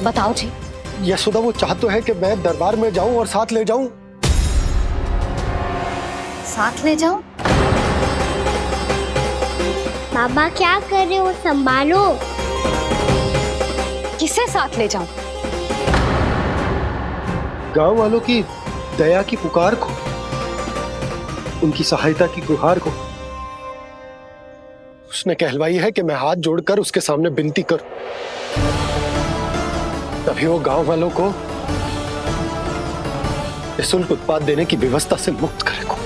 बताओ जी। यशोदा, वो चाह तो है कि मैं दरबार में जाऊं और साथ ले जाऊं। साथ ले जाऊं? बाबा क्या कर रहे हो, संभालो। किसे साथ ले जाऊं? गांव वालों की दया की पुकार को, उनकी सहायता की गुहार को। उसने कहलवाई है कि मैं हाथ जोड़कर उसके सामने विनती करूं, तभी वो गांव वालों को निःशुल्क उत्पाद देने की व्यवस्था से मुक्त करेगा।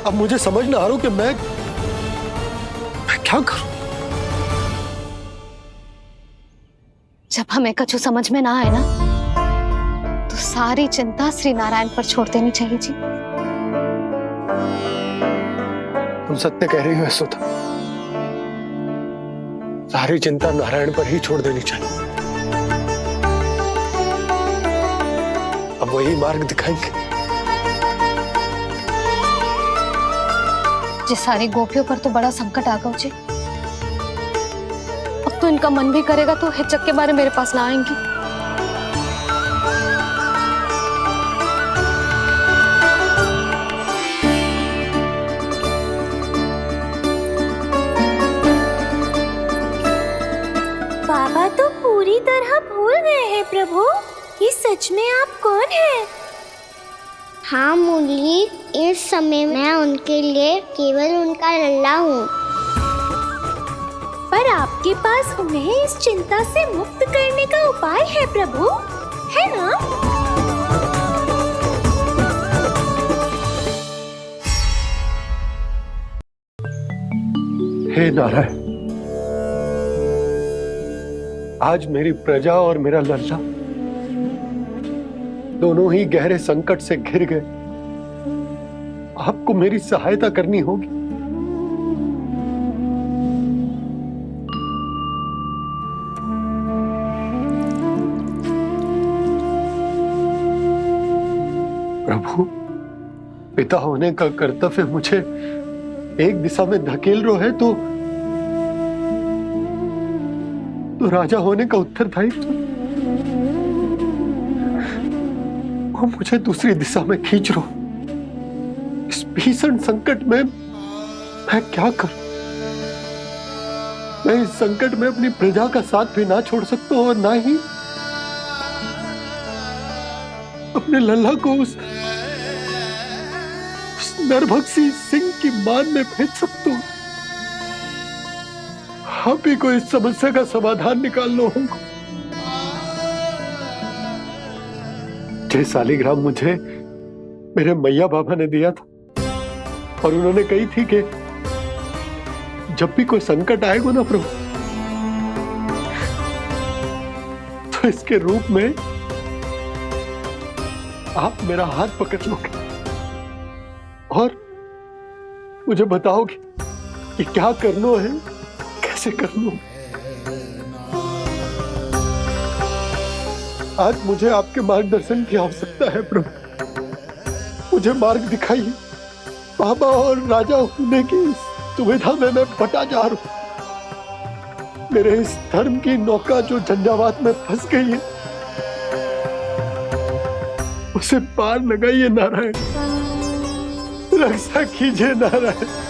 अब मुझे समझ ना आ रहा कि मैं क्या करूं। जब हमें कछु समझ में ना आए ना, तो सारी चिंता श्री नारायण पर छोड़ देनी चाहिए जी। तुम सत्य कह रही हो यशोदा, सारी चिंता नारायण पर ही छोड़ देनी चाहिए। अब वही मार्ग दिखाएंगे। जिस सारी गोपियों पर तो बड़ा संकट आ गया जी। अब तो इनका मन भी करेगा तो हिचक के बारे मेरे पास ना आएंगी। बाबा तो पूरी तरह भूल गए हैं प्रभु, ये सच में आप कौन हैं? हाँ मुरली, इस समय मैं उनके लिए केवल उनका लल्ला हूँ। पर आपके पास उन्हें इस चिंता से मुक्त करने का उपाय है प्रभु, है ना? हे नारायण, आज मेरी प्रजा और मेरा लल्ला दोनों ही गहरे संकट से घिर गए। आपको मेरी सहायता करनी होगी। प्रभु, पिता होने का कर्तव्य मुझे एक दिशा में धकेल रो है तो राजा होने का उत्तरदायित्व वो मुझे दूसरी दिशा में खींच रो। इस भीषण संकट में मैं क्या करूं? मैं इस संकट में अपनी प्रजा का साथ भी ना छोड़ सकता हूं और ना ही अपने लल्ला को उस नरभक्षी सिंह की मान में भेज सकता हूं। आप ही को इस समस्या का समाधान निकालना होगा। जय शालिग्राम मुझे मेरे मैया बाबा ने दिया था और उन्होंने कही थी कि जब भी कोई संकट आएगा ना प्रभु, तो इसके रूप में आप मेरा हाथ पकड़ लोगे और मुझे बताओगे कि क्या करना है, कैसे करना है। आज मुझे आपके मार्गदर्शन की आवश्यकता है प्रभु, मुझे मार्ग दिखाइए। बाबा और राजा होने की सुविधा में मैं बटा जा रहा हूं। मेरे इस धर्म की नौका जो झंझावात में फंस गई है, उसे पार लगाइए नारायण, रक्षा कीजिए नारायण।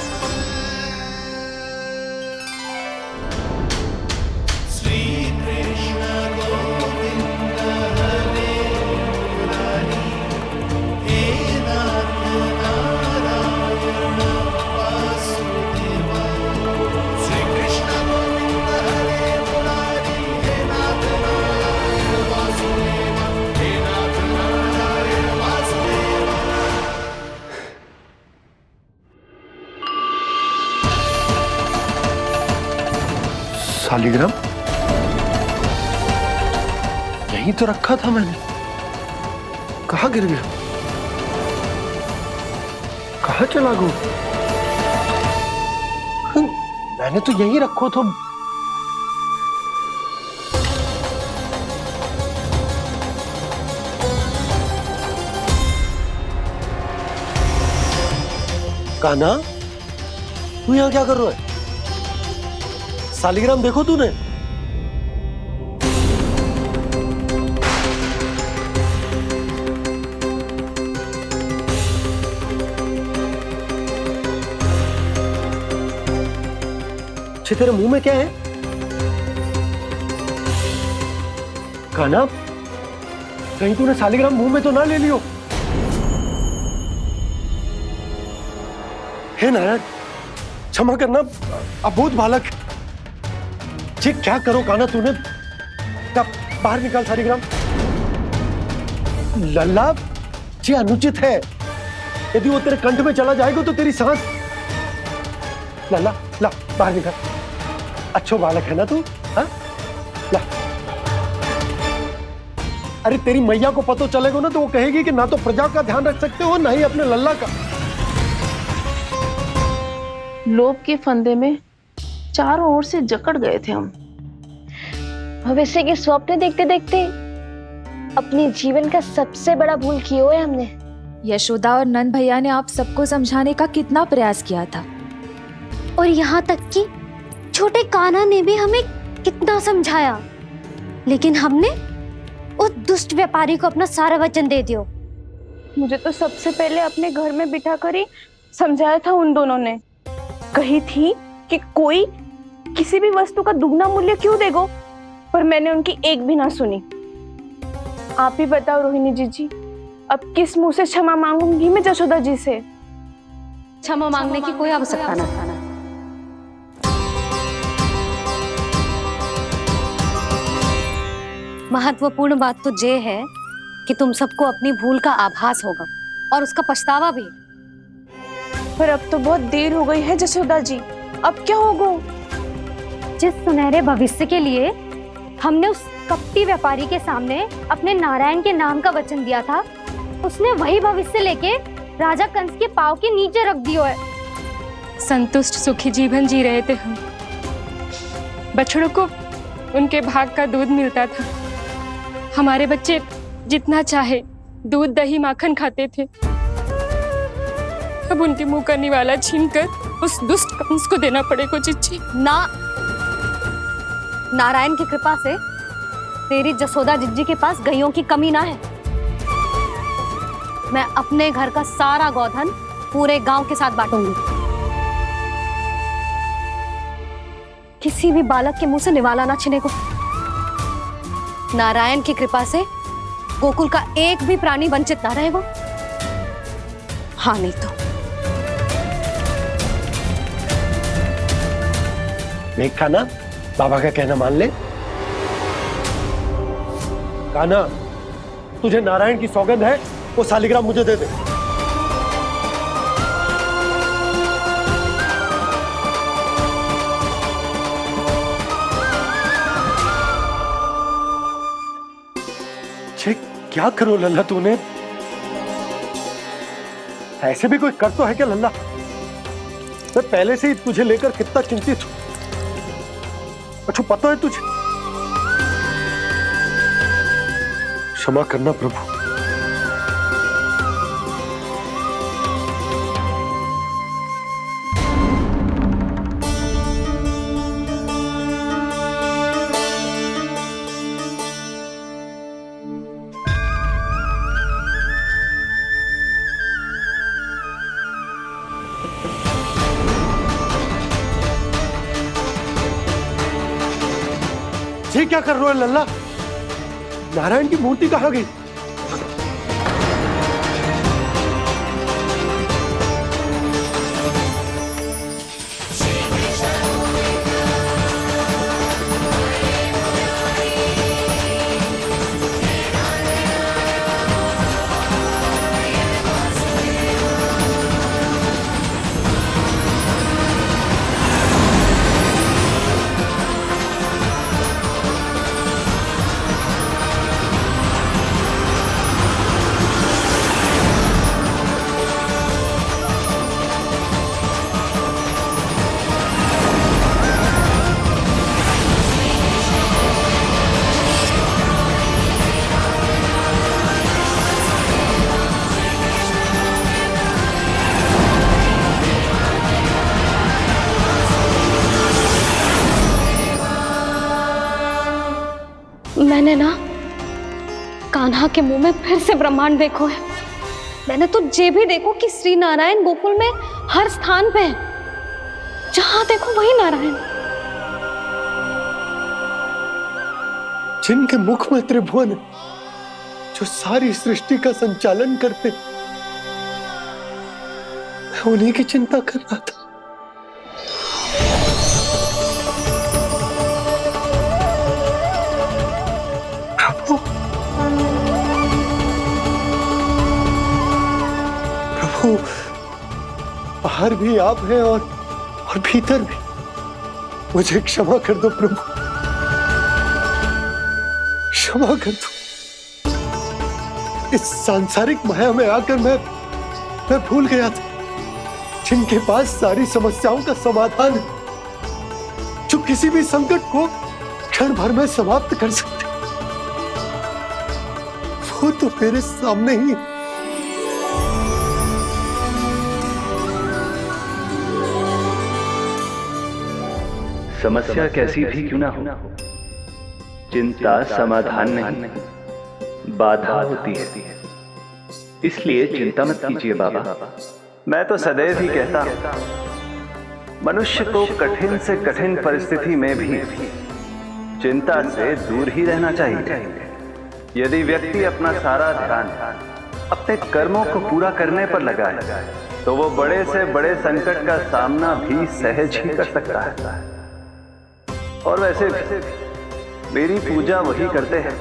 शालिग्राम यहीं तो रखा था मैंने, कहाँ गिर गया, कहाँ चला गया? मैंने तो यहीं रखो तुम। कान्हा, तू यहाँ क्या कर रहा है? सालिग्राम देखो तूने? अच्छे, तेरे मुंह में क्या है? कान्हा, कहीं तूने सालिग्राम मुंह में तो ना ले लियो? हे नारायण, क्षमा करना, अबोध बालक। ये क्या करो कान्हा तूने? कब बाहर निकाल सालिग्राम। लल्ला, ये अनुचित है। यदि वो तेरे कंठ में चला जाएगा तो तेरी सांस। लल्ला, ला बाहर निकाल। अच्छो बालक है ना तू? हाँ, ला। अरे तेरी मैया को पता चलेगा ना तो वो कहेगी कि ना तो प्रजा का ध्यान रख सकते हो ना ही अपने लल्ला का। लोभ के फंदे में चारों ओर से जकड़ गए थे हम। भविष्य के स्वप्न देखते देखते अपने जीवन का सबसे बड़ा भूल किया है हमने। यशोदा और नंद भैया ने आप सबको समझाने का कितना प्रयास किया था, और यहाँ तक कि छोटे कान्हा ने भी हमें कितना समझाया, लेकिन हमने उस दुष्ट व्यापारी को अपना सारा वचन दे दिया। मुझे तो सबसे पहले अपने घर में बिठा कर ही समझाया था उन दोनों ने। कही थी कि कोई किसी भी वस्तु का दुगना मूल्य क्यों देगो, पर मैंने उनकी एक भी ना सुनी। आप ही बताओ रोहिणी जी, अब किस मुंह से क्षमा मांगूंगी मैं जशोदा जी से? क्षमा मांगने की कोई आवश्यकता ना। महत्वपूर्ण बात तो ये है कि तुम सबको अपनी भूल का आभास होगा और उसका पछतावा भी। पर अब तो बहुत देर हो गई है जशोदा जी, अब क्या होगा? जिस सुनहरे भविष्य के लिए हमने उस कपटी व्यापारी के सामने अपने नारायण के नाम का वचन दिया था, उसने वही भविष्य लेके राजा कंस के पांव के नीचे रख दिया है। संतुष्ट सुखी जीवन जी रहे थे हम। बछड़ों को उनके भाग का दूध मिलता था। हमारे बच्चे जितना चाहे दूध दही माखन खाते थे। अब उनके मुंह का निवाला छीनकर उस दुष्ट कंस को देना पड़ेगा चिच्ची। ना, नारायण की कृपा से तेरी जसोदा जिज्जी के पास गैयों की कमी ना है। मैं अपने घर का सारा गोधन पूरे गांव के साथ बांटूंगी। किसी भी बालक के मुंह से निवाला ना छिने को। नारायण की कृपा से गोकुल का एक भी प्राणी वंचित ना रहेगा। हाँ नहीं तो देख कान्हा, बाबा का कहना मान ले। कान्हा, तुझे नारायण की सौगंध है, वो सालिग्राम मुझे दे दे। क्या करो लल्ला तूने? ऐसे भी कोई कर तो है क्या लल्ला? मैं पहले से ही तुझे लेकर कितना चिंतित हूं। अच्छा पता है तुझे? क्षमा करना प्रभु। ये क्या कर रहे हो लल्ला? नारायण की मूर्ति कहाँ गई? मैंने ना कान्हा के मुंह में फिर से ब्रह्मांड देखो है। मैंने तो ये भी देखो कि श्री नारायण गोकुल में हर स्थान पे है, जहां देखो वही नारायण। जिनके मुख में त्रिभुवन है, जो सारी सृष्टि का संचालन करते, मैं उन्हीं की चिंता कर रहा था। प्रभु, प्रभु, बाहर भी आप हैं और भीतर भी। मुझे क्षमा कर दो प्रभु, क्षमा कर दो। इस सांसारिक माया में आकर मैं भूल गया था, जिनके पास सारी समस्याओं का समाधान है, जो किसी भी संकट को क्षण भर में समाप्त कर सकते, वो तो मेरे सामने ही है। समस्या कैसी भी क्यों ना हो, चिंता समाधान नहीं, बाधा होती है। इसलिए चिंता मत कीजिए बाबा। मैं तो सदैव ही कहता हूं, मनुष्य को कठिन से कठिन परिस्थिति में भी चिंता से दूर ही रहना चाहिए। यदि व्यक्ति अपना सारा ध्यान अपने कर्मों को पूरा करने पर लगाए, तो वो बड़े से बड़े संकट का सामना भी सहज ही कर सकता है। और वैसे भी मेरी पूजा वही करते हैं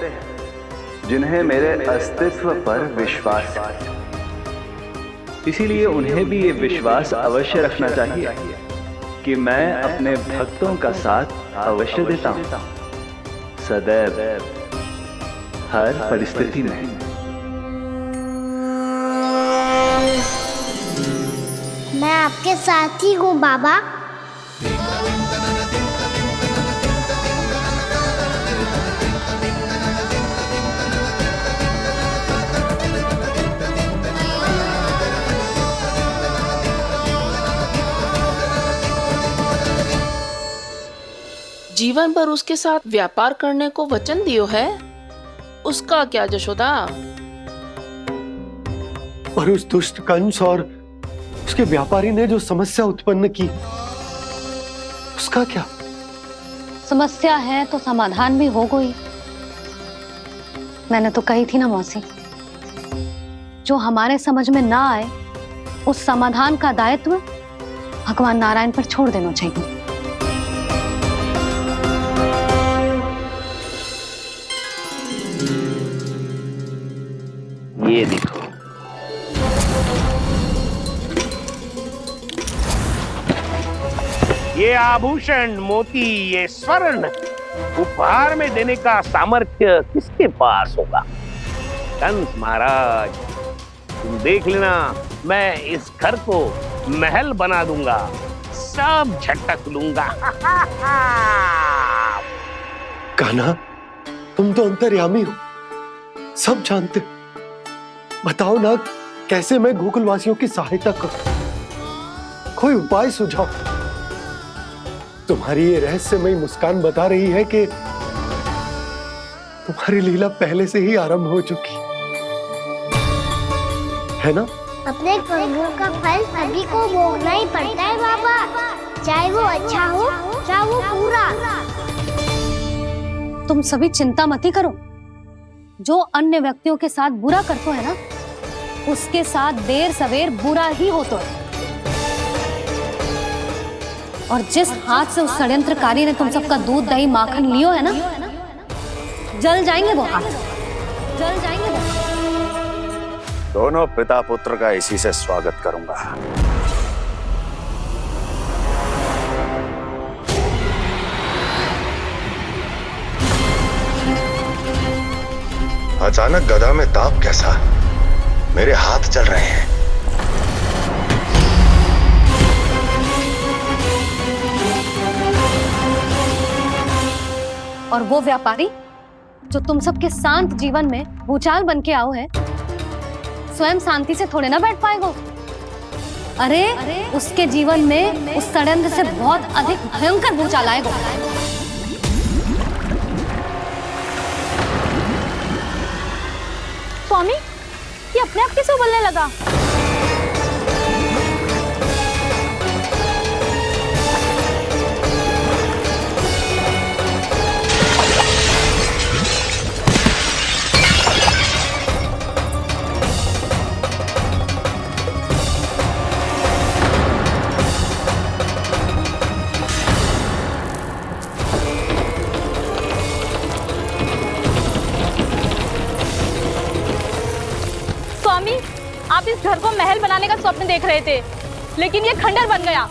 जिन्हें मेरे अस्तित्व पर विश्वास है। इसीलिए उन्हें भी ये विश्वास अवश्य रखना चाहिए कि मैं अपने भक्तों का साथ अवश्य देता हूं, सदैव, हर परिस्थिति में। मैं आपके साथ ही हूँ बाबा। जीवन भर उसके साथ व्यापार करने को वचन दियो है, उसका क्या जशोदा? और उस दुष्ट कंस और उसके व्यापारी ने जो समस्या उत्पन्न की, उसका क्या? समस्या है तो समाधान भी हो गई। मैंने तो कही थी ना मौसी, जो हमारे समझ में ना आए उस समाधान का दायित्व भगवान नारायण पर छोड़ देना चाहिए। ये देखो, ये आभूषण, मोती, ये स्वर्ण उपहार में देने का सामर्थ्य किसके पास होगा? कंस महाराज, तुम देख लेना, मैं इस घर को महल बना दूंगा, सब झटक लूंगा। कान्हा, तुम तो अंतर्यामी हो, सब जानते हो। बताओ ना, कैसे मैं गोकुलवासियों की सहायता करूं? कोई उपाय सुझाओ। तुम्हारी ये रहस्यमयी मुस्कान बता रही है कि तुम्हारी लीला पहले से ही आरंभ हो चुकी है ना? अपने कर्मों का फल सभी को भोगना ही पड़ता है बाबा, चाहे वो अच्छा हो चाहे वो बुरा। तुम सभी चिंता मत ही करो। जो अन्य व्यक्तियों के साथ बुरा करते है ना, उसके साथ देर सवेर बुरा ही होता है। और जिस हाथ से उस षड्यंत्रकारी ने तुम सबका दूध दही माखन लियो है ना, जल जाएंगे वो हाथ, जल जाएंगे वो। दोनों पिता पुत्र का इसी से स्वागत करूंगा। अचानक गदा में ताप कैसा? मेरे हाथ चल रहे हैं। और वो व्यापारी जो तुम सबके शांत जीवन में भूचाल बन के आओ है, स्वयं शांति से थोड़े ना बैठ पाएगा। अरे उसके जीवन में उस षड्यंत्र से बहुत अधिक भयंकर भूचाल आएगा। स्वामी, ये अपने आप कैसे उबलने लगा? स्वामी, आप इस घर को महल बनाने का स्वप्न देख रहे थे, लेकिन ये खंडर बन गया।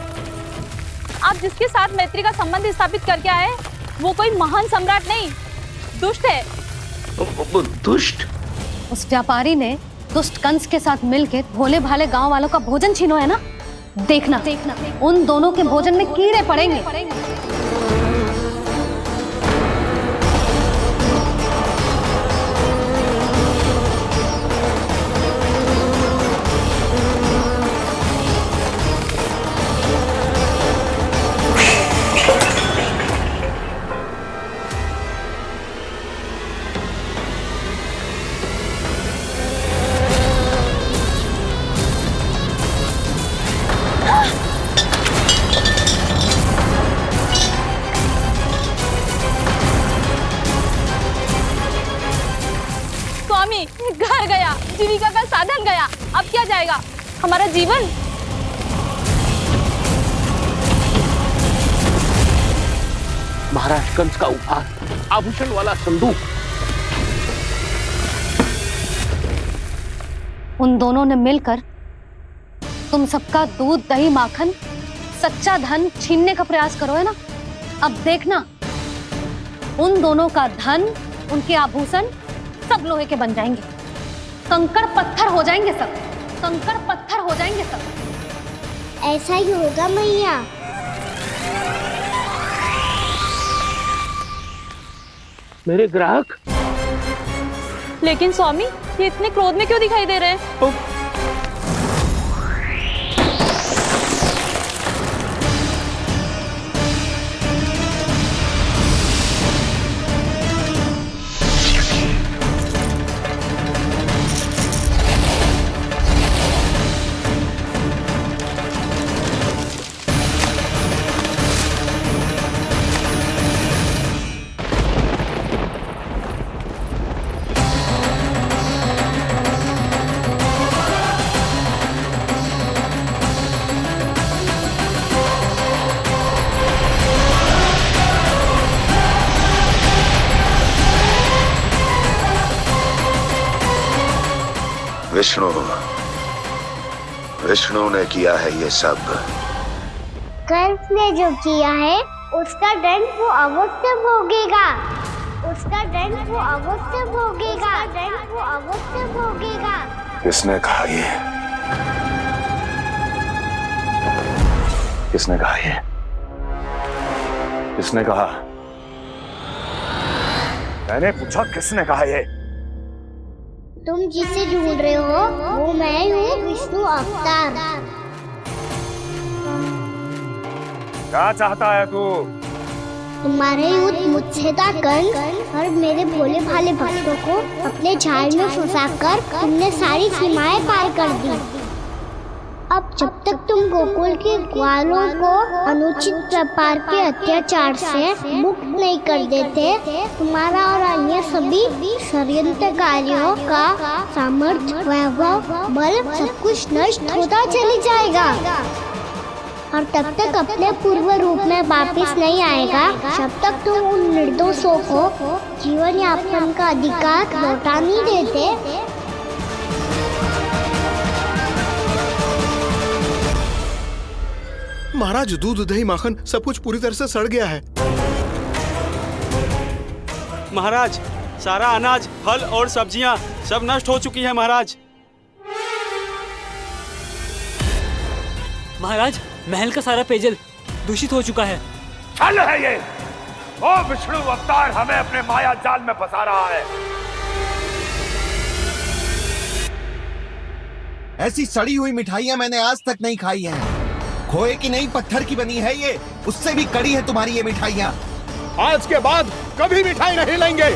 आप जिसके साथ मैत्री का संबंध स्थापित करके आए, वो कोई महान सम्राट नहीं, दुष्ट है। दुष्ट? उस व्यापारी ने दुष्ट कंस के साथ मिलकर भोले भाले गांव वालों का भोजन छीनो है ना। देखना उन दोनों के भोजन में कीड़े पड़ेंगे। घर गया, जीविका का साधन गया, अब क्या जाएगा हमारा जीवन? महाराज कंस का उपहार, आभूषण वाला संदूक। उन दोनों ने मिलकर तुम सबका दूध दही माखन सच्चा धन छीनने का प्रयास करो है ना। अब देखना उन दोनों का धन, उनके आभूषण सब लोहे के बन जाएंगे, कंकड़ पत्थर हो जाएंगे सब, कंकड़ पत्थर हो जाएंगे सब। ऐसा ही होगा मैया। मेरे ग्राहक? लेकिन स्वामी, ये इतने क्रोध में क्यों दिखाई दे रहे हैं? विष्णु ने किया है ये सब। कंस ने जो किया है उसका दंड वो अवश्य भोगेगा, उसका दंड वो अवश्य भोगेगा, दंड वो अवश्य भोगेगा। किसने कहा ये? किसने कहा ये? किसने कहा? मैंने पूछा किसने कहा ये? तुम जिसे ढूंढ रहे हो वो मैं हूँ, विष्णु अवतार। क्या चाहता है तू? तुम्हारे युद्ध मुझसे था कंस, और मेरे भोले भाले भक्तों को अपने जाल में फंसाकर तुमने सारी सीमाएं पार कर दी। अब जब तक तुम गोकुल के ग्वालों को अनुचित प्रकार के अत्याचार से मुक्त नहीं कर देते, तुम्हारा और अन्य सभी षड्यंत्रकारियों का सामर्थ्य, वैभव, बल सब कुछ नष्ट होता चली जाएगा, और तब तक अपने पूर्व रूप में वापस नहीं आएगा जब तक तुम उन निर्दोषों को जीवन यापन का अधिकार लौटा नहीं देते। महाराज, दूध दही माखन सब कुछ पूरी तरह से सड़ गया है। महाराज, सारा अनाज, फल और सब्जियां सब नष्ट हो चुकी है महाराज। महाराज, महल का सारा पेयजल दूषित हो चुका है। छल है ये। ओ विष्णु अवतार हमें अपने माया जाल में फंसा रहा है। ऐसी सड़ी हुई मिठाइयां मैंने आज तक नहीं खाई हैं। खोए की नहीं, पत्थर की बनी है ये, उससे भी कड़ी है तुम्हारी ये मिठाइयां। आज के बाद कभी मिठाई नहीं लेंगे।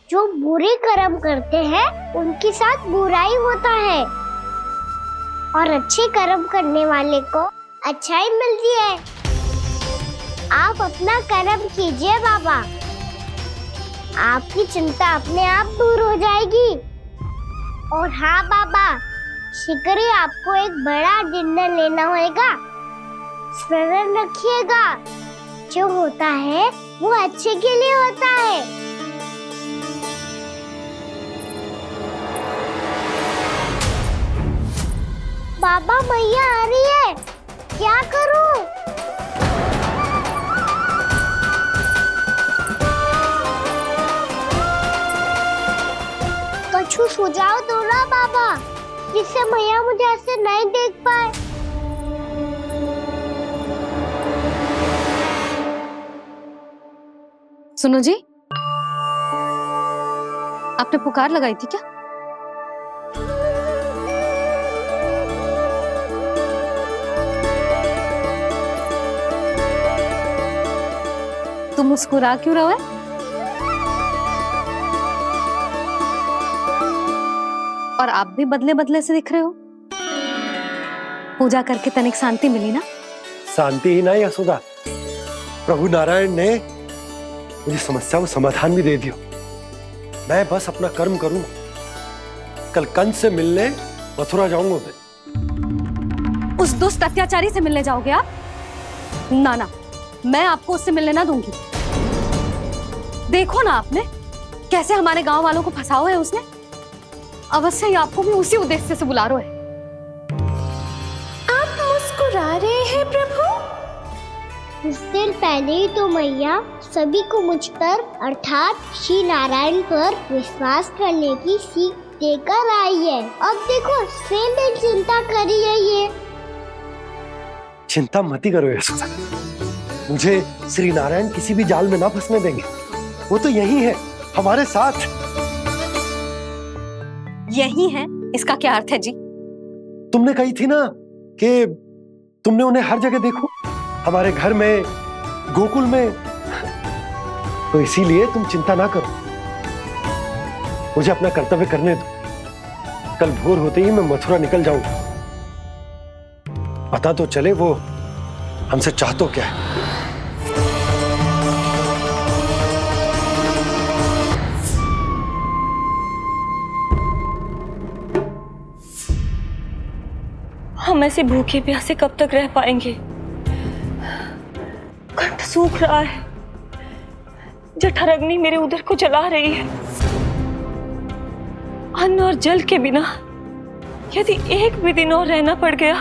जो बुरे कर्म करते हैं उनके साथ बुराई होता है और अच्छे कर्म करने वाले को अच्छाई मिलती है। आप अपना कर्म कीजिए बाबा, आपकी चिंता अपने आप दूर हो जाएगी। और हाँ बाबा, शीघ्र ही आपको एक बड़ा डिनर लेना होगा। स्मरण रखिएगा, जो होता है वो अच्छे के लिए होता है। बाबा मैया आ रही है, क्या करूं? कुछ सुझाव दो ना बाबा, जिससे मैया मुझे ऐसे नहीं देख पाए। सुनो जी, आपने पुकार लगाई थी क्या? तुम मुस्कुरा क्यों रहे हो? और आप भी बदले बदले से दिख रहे हो। पूजा करके तनिक शांति मिली ना? शांति ही ना यशोदा, प्रभु नारायण ने मुझे समस्या को समाधान भी दे दिया। मैं बस अपना कर्म करूंगा। कल कंस से मिलने मथुरा जाऊंगा मैं। उस दुष्ट अत्याचारी से मिलने जाओगे आप? ना ना, मैं आपको उससे मिलने ना दूंगी। देखो ना आपने कैसे हमारे गांव वालों को फंसाओ है उसने। अवश्य ही आपको भी उसी उद्देश्य से बुला रहा है। आप मुस्कुरा रहे हैं प्रभु? कुछ देर पहले ही तो मैया सभी को मुझ पर अर्थात श्री नारायण पर विश्वास करने की सीख देकर आई है। अब देखो स्वयं चिंता करी है ये। चिंता मत करो यशोदा, मुझे श्री नारायण किसी भी जाल में ना फंसने देंगे। वो तो यही है हमारे साथ। यही है, इसका क्या अर्थ है जी? तुमने कही थी ना कि तुमने उन्हें हर जगह देखो, हमारे घर में, गोकुल में। तो इसीलिए तुम चिंता ना करो, मुझे अपना कर्तव्य करने दो। कल भोर होते ही मैं मथुरा निकल जाऊंगा। पता तो चले वो हमसे चाहतो क्या है। हम ऐसे भूखे प्यासे कब तक रह पाएंगे? कंठ सूख रहा है, जठराग्नि मेरे उदर को जला रही है। अन्न और जल के बिना यदि एक भी दिन और रहना पड़ गया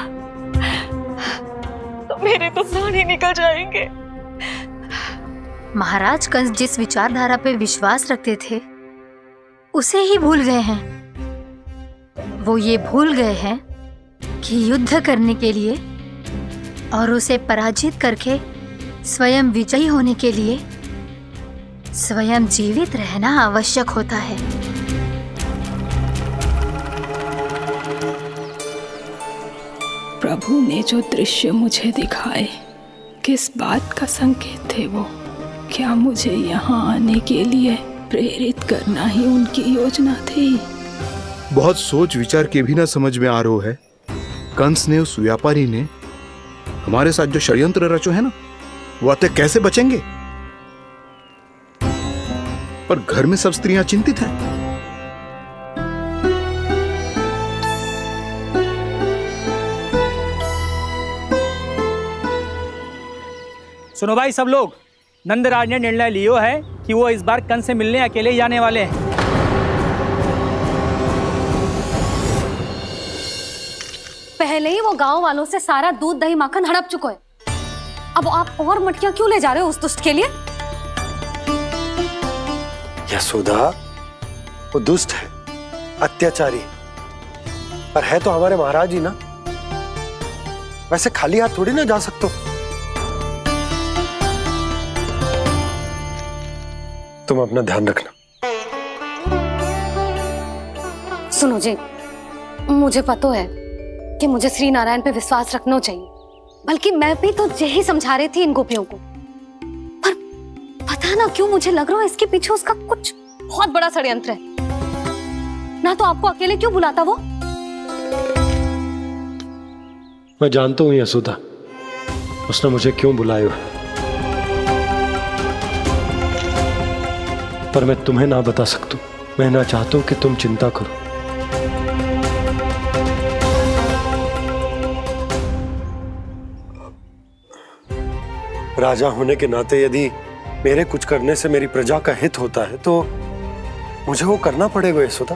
तो मेरे तो प्राण ही निकल जाएंगे। महाराज कंस जिस विचारधारा पे विश्वास रखते थे उसे ही भूल गए हैं। वो ये भूल गए हैं कि युद्ध करने के लिए और उसे पराजित करके स्वयं विजयी होने के लिए स्वयं जीवित रहना आवश्यक होता है। प्रभु ने जो दृश्य मुझे दिखाए, किस बात का संकेत थे वो? क्या मुझे यहाँ आने के लिए प्रेरित करना ही उनकी योजना थी? बहुत सोच विचार के भी ना समझ में आ रहा है। कंस ने, उस व्यापारी ने हमारे साथ जो षड्यंत्र रचो है ना, वो आते कैसे बचेंगे? पर घर में सब स्त्रियां चिंतित हैं। सुनो भाई सब लोग, नंदराज ने निर्णय लियो है कि वो इस बार कंस से मिलने अकेले जाने वाले हैं। पहले ही वो गांव वालों से सारा दूध दही माखन हड़प चुका है। अब आप और मटकियां क्यों ले जा रहे हो उस दुष्ट के लिए? यशोदा, वो दुष्ट है, अत्याचारी, पर है तो हमारे महाराज ही ना। वैसे खाली हाथ थोड़ी ना जा सकते हो। तुम अपना ध्यान रखना। सुनो जी, मुझे पता है कि मुझे श्री नारायण पे विश्वास रखना चाहिए, बल्कि मैं भी तो यही समझा रही थी इन गोपियों को। पर पता ना क्यों मुझे लग रहा है इसके पीछे उसका कुछ बहुत बड़ा षड्यंत्र है। ना तो आपको अकेले क्यों बुलाता वो? मैं जानता हूं यशोदा, उसने मुझे क्यों बुलाया है, पर मैं तुम्हें ना बता सकता। मैं ना चाहता हूं कि तुम चिंता करो। राजा होने के नाते यदि मेरे कुछ करने से मेरी प्रजा का हित होता है तो मुझे वो करना पड़ेगा यशोदा,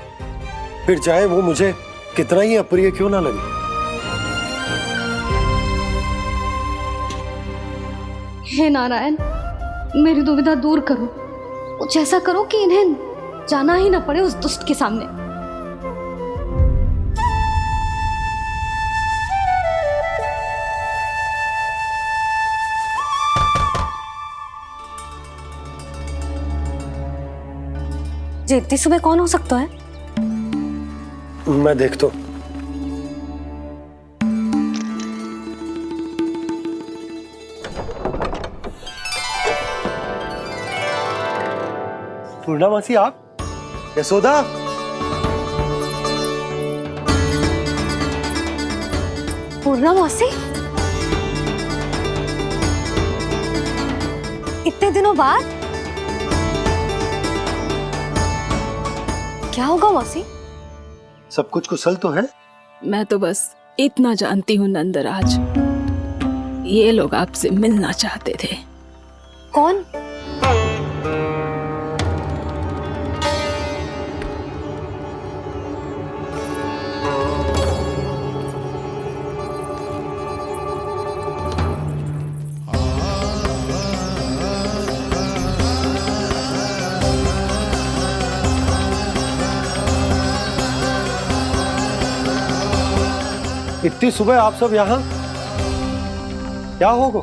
फिर चाहे वो मुझे कितना ही अप्रिय क्यों ना लगे। हे नारायण, मेरी दुविधा दूर करो। कुछ ऐसा करो कि इन्हें जाना ही ना पड़े उस दुष्ट के सामने। जी इतनी सुबह कौन हो सकता है? मैं देखता हूं। पूर्णामासी आप? यशोदा? पूर्णामासी? इतने दिनों बाद? क्या होगा मौसी? सब कुछ कुशल तो है? मैं तो बस इतना जानती हूँ नंदराज, ये लोग आपसे मिलना चाहते थे। कौन? इतनी सुबह आप सब यहाँ? क्या होगा?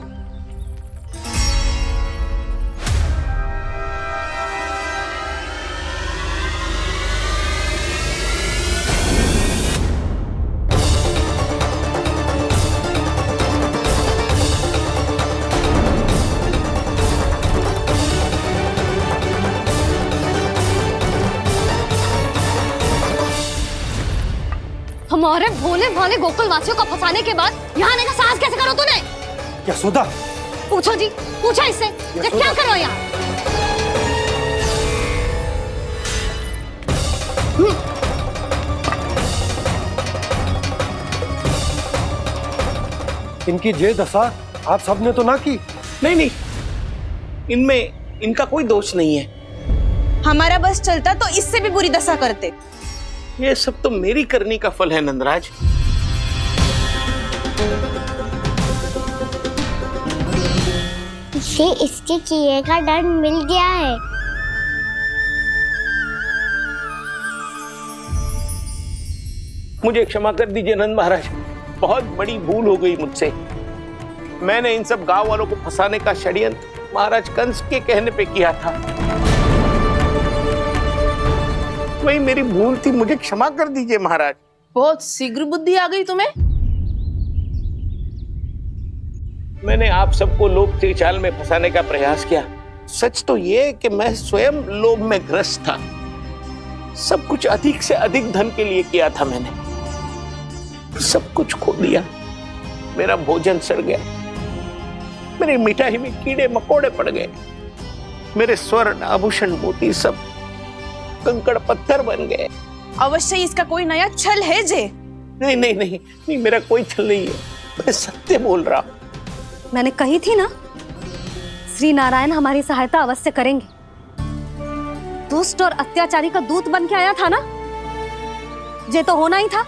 हमारे भोले भाले गोकुल वासियों को फंसाने के बाद यहाँ आने का साहस कैसे करो तूने? यशोदा! पूछो जी, पूछो इससे, ये क्या करो यहाँ? इनकी ये दशा आप सबने तो ना की? नहीं नहीं, इनमें इनका कोई दोष नहीं है। हमारा बस चलता तो इससे भी बुरी दशा करते। ये सब तो मेरी करनी का फल है नंदराज। इसे इसके किए का दंड मिल गया है। मुझे क्षमा कर दीजिए नंद महाराज, बहुत बड़ी भूल हो गई मुझसे। मैंने इन सब गांव वालों को फंसाने का षड्यंत्र महाराज कंस के कहने पे किया था। वही मेरी भूल थी, मुझे क्षमा कर दीजिए महाराज। बहुत शीघ्र बुद्धि आ गई तुम्हें। मैंने आप सबको लोभ के जाल में फंसाने का प्रयास किया। सच तो ये कि मैं स्वयं लोभ में ग्रस्त था। सब कुछ अधिक से अधिक धन के लिए किया था मैंने। सब कुछ खो दिया। मेरा भोजन सड़ गया, मेरी मिठाई में कीड़े मकोड़े पड़ गए, मेरे स्वर्ण आभूषण मोती सब कंकड़ पत्थर बन गए। अवश्य इसका कोई नया छल है जे। नहीं नहीं नहीं नहीं, मेरा कोई छल नहीं है, मैं सत्य बोल रहा हूं। मैंने कही थी ना, श्री नारायण हमारी सहायता अवश्य करेंगे। दुष्ट और अत्याचारी का दूत बन के आया था ना, ये तो होना ही था।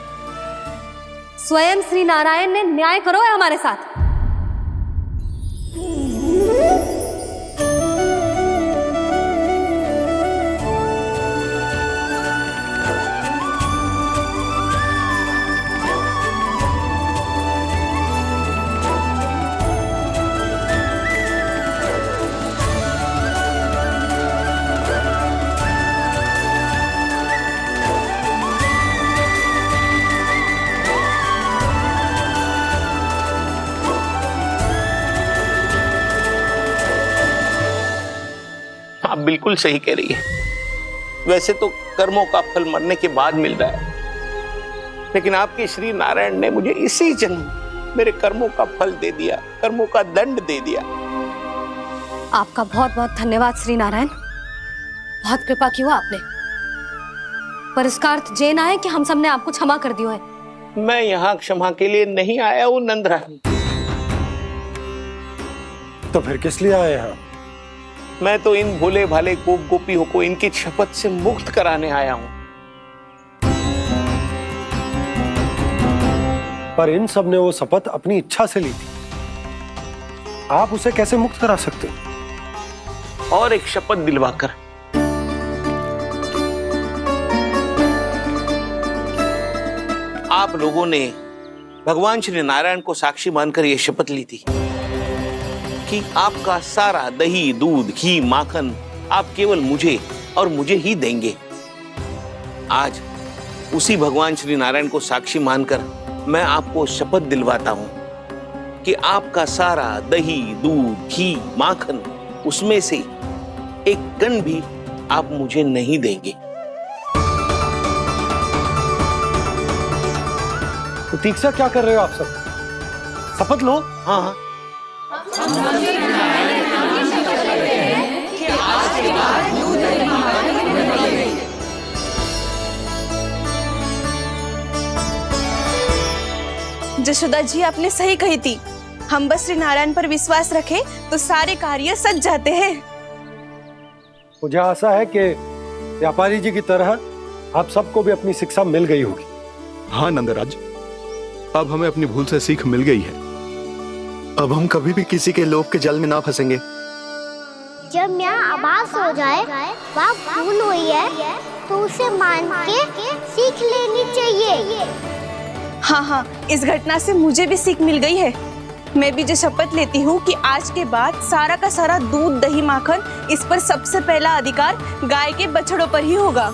स्वयं श्री नारायण ने न्याय करो है हमारे साथ। आप बिल्कुल सही कह रही है। वैसे तो कर्मों का फल मरने के बाद मिल रहा है, लेकिन आपके श्री नारायण ने मुझे इसी जन्म मेरे कर्मों का फल दे दिया, कर्मों का दंड दे दिया। आपका बहुत बहुत धन्यवाद श्री नारायण, बहुत कृपा की हो आपने। पर इसका अर्थ ये ना है कि हम सबने आपको क्षमा कर दियो है। मैं यहाँ क्षमा के लिए नहीं आया हूँ नंदरानी। तो फिर किस लिए आए हैं? मैं तो इन भोले भाले गोप गोपियों को इनकी शपथ से मुक्त कराने आया हूँ। पर इन सब ने वो शपथ अपनी इच्छा से ली थी, आप उसे कैसे मुक्त करा सकते हो? और एक शपथ दिलवाकर। आप लोगों ने भगवान श्री नारायण को साक्षी मानकर यह शपथ ली थी कि आपका सारा दही, दूध, घी, माखन आप केवल मुझे और मुझे ही देंगे। आज उसी भगवान श्री नारायण को साक्षी मानकर मैं आपको शपथ दिलवाता हूं कि आपका सारा दही, दूध, घी, माखन उसमें से एक कण भी आप मुझे नहीं देंगे। प्रतीक्षा क्या कर रहे हो आप सब? शपथ लो। हाँ जशोदा जी, आपने सही कही थी। हम बस श्री नारायण पर विश्वास रखें तो सारे कार्य सज जाते हैं। मुझे आशा है कि व्यापारी जी की तरह आप सबको भी अपनी शिक्षा मिल गई होगी। हाँ नंदराज, अब हमें अपनी भूल से सीख मिल गई है। अब हम कभी भी किसी के लोभ के जल में ना फंसेंगे। जब यहाँ आभास हो जाए वहाँ भूल हुई है तो उसे मान के सीख लेनी चाहिए। हाँ हाँ, इस घटना से मुझे भी सीख मिल गई है। मैं भी जो शपथ लेती हूँ कि आज के बाद सारा का सारा दूध, दही, माखन, इस पर सबसे पहला अधिकार गाय के बछड़ों पर ही होगा।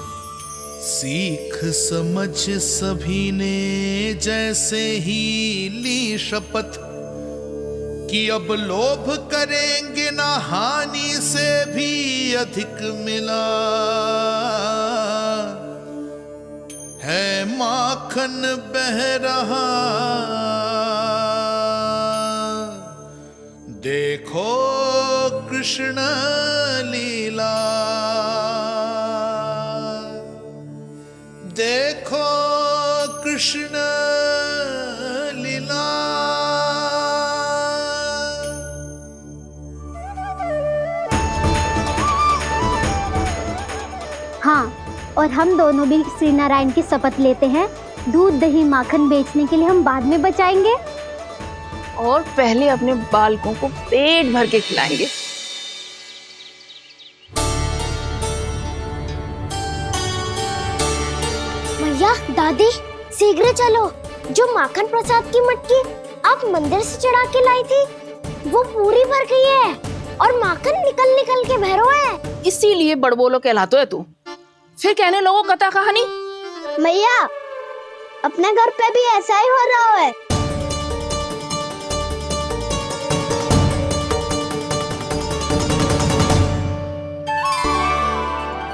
सीख समझ सभी ने जैसे ही ली शपथ कि अब लोभ करेंगे ना हानि से भी अधिक मिला है, माखन बह रहा देखो कृष्ण लीला, देखो कृष्ण लीला। हाँ, और हम दोनों भी श्री नारायण की शपथ लेते हैं, दूध, दही, माखन बेचने के लिए हम बाद में बचाएंगे और पहले अपने बालकों को पेट भर के खिलाएंगे। मैया, दादी, शीघ्र चलो। जो माखन प्रसाद की मटकी आप मंदिर से चढ़ा के लाई थी वो पूरी भर गई है और माखन निकल निकल के भरो है। इसीलिए बड़बोलो कहलाते है तू। फिर कहने लोगों कथा कहानी। मैया, अपने घर पे भी ऐसा ही हो रहा है।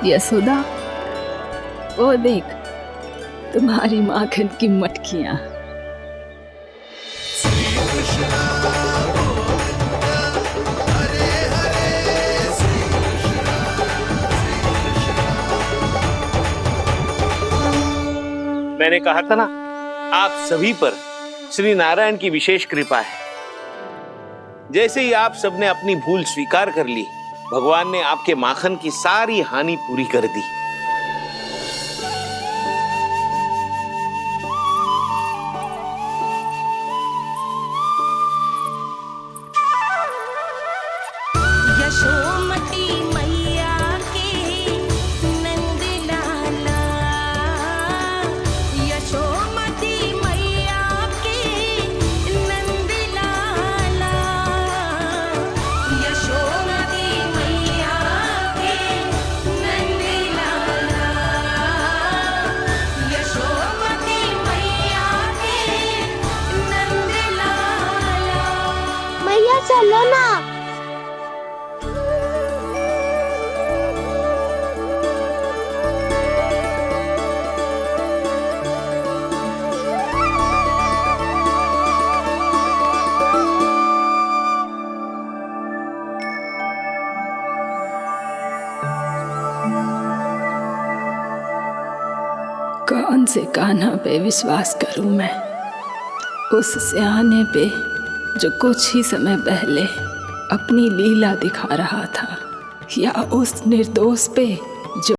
यशोदा, वो देख तुम्हारी माखन की मटकियां। मैंने कहा था ना, आप सभी पर श्री नारायण की विशेष कृपा है। जैसे ही आप सबने अपनी भूल स्वीकार कर ली, भगवान ने आपके माखन की सारी हानि पूरी कर दी। यशोमती मैया के नंद लाला, यशोमती मैया के नंद लाला, यशोमती मैया के नंद लाला। कौन से कान्हा पे विश्वास करूं मैं? उस सियाने पे जो कुछ ही समय पहले अपनी लीला दिखा रहा था, या उस निर्दोष पे